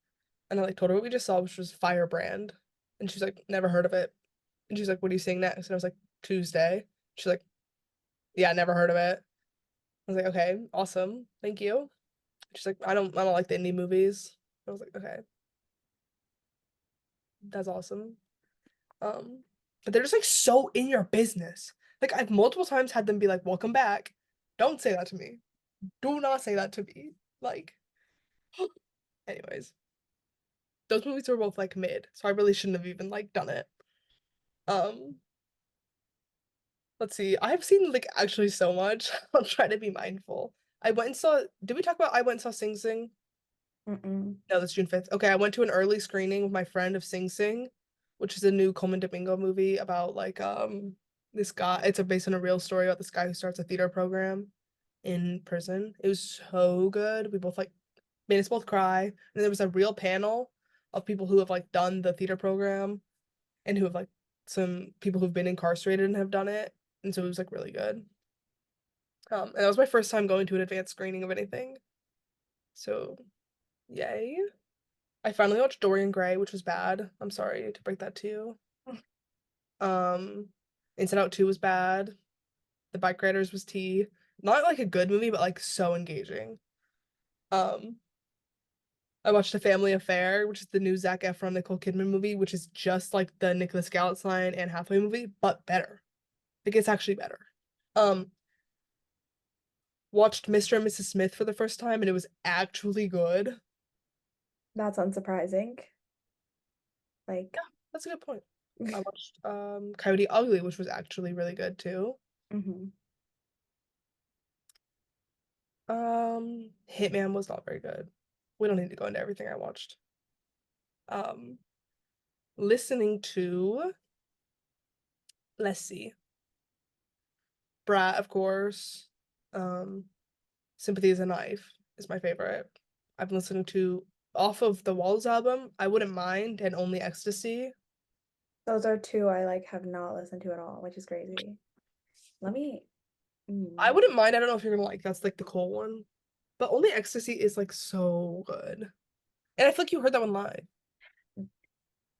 And I like told her what we just saw, which was Firebrand. And she's like, "Never heard of it." And she's like, "What are you seeing next?" And I was like, "Tuesday." She's like, "Yeah, never heard of it." I was like, "Okay, awesome, thank you." She's like, I don't like the indie movies." I was like, "Okay, that's awesome." Um, but they're just like so in your business. Like I've multiple times had them be like, "Welcome back." Don't say that to me. Do not say that to me. Like, anyways, those movies were both like mid, so I really shouldn't have even like done it. Um, let's see. I've seen like actually so much. I'll try to be mindful. I went and saw. Did we talk about I went and saw Sing Sing? Mm-mm. No, that's June 5th. Okay, I went to an early screening with my friend of Sing Sing, which is a new Coleman Domingo movie about like this guy. It's based on a real story about this guy who starts a theater program in prison. It was so good. We both like made us both cry. And there was a real panel of people who have like done the theater program and who have like some people who've been incarcerated and have done it. And so it was like really good. And that was my first time going to an advanced screening of anything. So yay. I finally watched Dorian Gray, which was bad. I'm sorry to break that to you. Um, Inside Out 2 was bad. The Bike Riders was tea. Not like a good movie, but like so engaging. Um, I watched A Family Affair, which is the new Zac Efron Nicole Kidman movie, which is just like the Nicholas Galitzine and Hathaway movie, but better. Like it's actually better. Um, Watched Mr. and Mrs. Smith for the first time, and it was actually good. That's unsurprising. Yeah, Like, that's a good point. I watched Coyote Ugly, which was actually really good too. hmm Hitman was not very good. We don't need to go into everything I watched. Um, Listening to, let's see, Brat, of course. Um, Sympathy is a Knife is my favorite. I've been listening to off of the Walls album, I Wouldn't Mind and Only Ecstasy. those are two I like have not listened to at all, which is crazy. Let me. I Mm. Wouldn't Mind, I don't know if you're gonna like that's like the Cole one. But Only Ecstasy is like so good. And I feel like you heard that one live.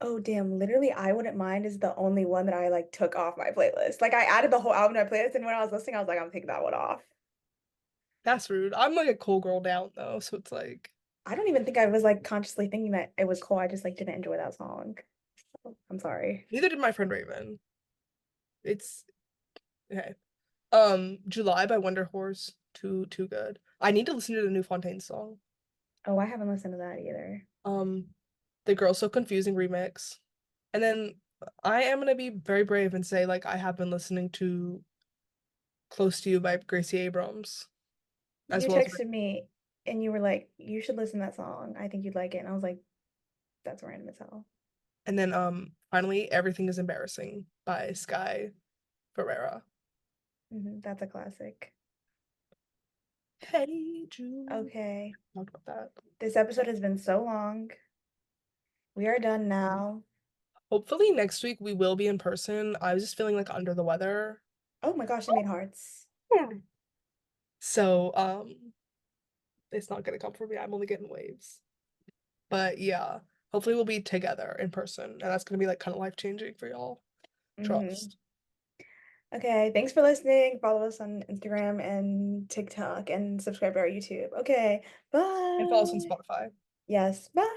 Oh damn, literally I Wouldn't Mind is the only one that I like took off my playlist. Like I added the whole album to my playlist and when I was listening, I was like, I'm taking that one off. That's rude. I'm like a Cole girl down though, so it's like I don't even think I was like consciously thinking that it was cool. I just like didn't enjoy that song. I'm sorry. neither did my friend Raven. It's okay. July by Wonder Horse. Too good. I need to listen to the new Fontaine song. Oh, I haven't listened to that either. Um, the Girl So Confusing remix. And then I am gonna be very brave and say like I have been listening to Close to You by Gracie Abrams as You well as texted me and you were like, you should listen to that song. I think you'd like it. And I was like, that's random as hell. and then finally Everything is Embarrassing by Sky Ferreira. That's a classic. Hey Jude. Okay. Talked about that. This episode has been so long. We are done now. Hopefully next week we will be in person. I was just feeling like under the weather. Oh my gosh, I made hearts. So it's not gonna come for me. I'm only getting waves. But yeah, hopefully we'll be together in person, and that's gonna be like kind of life changing for y'all. hmm Trust Okay, thanks for listening. Follow us on Instagram and TikTok and subscribe to our YouTube. Okay, and follow us on bye. Spotify. Yes, bye.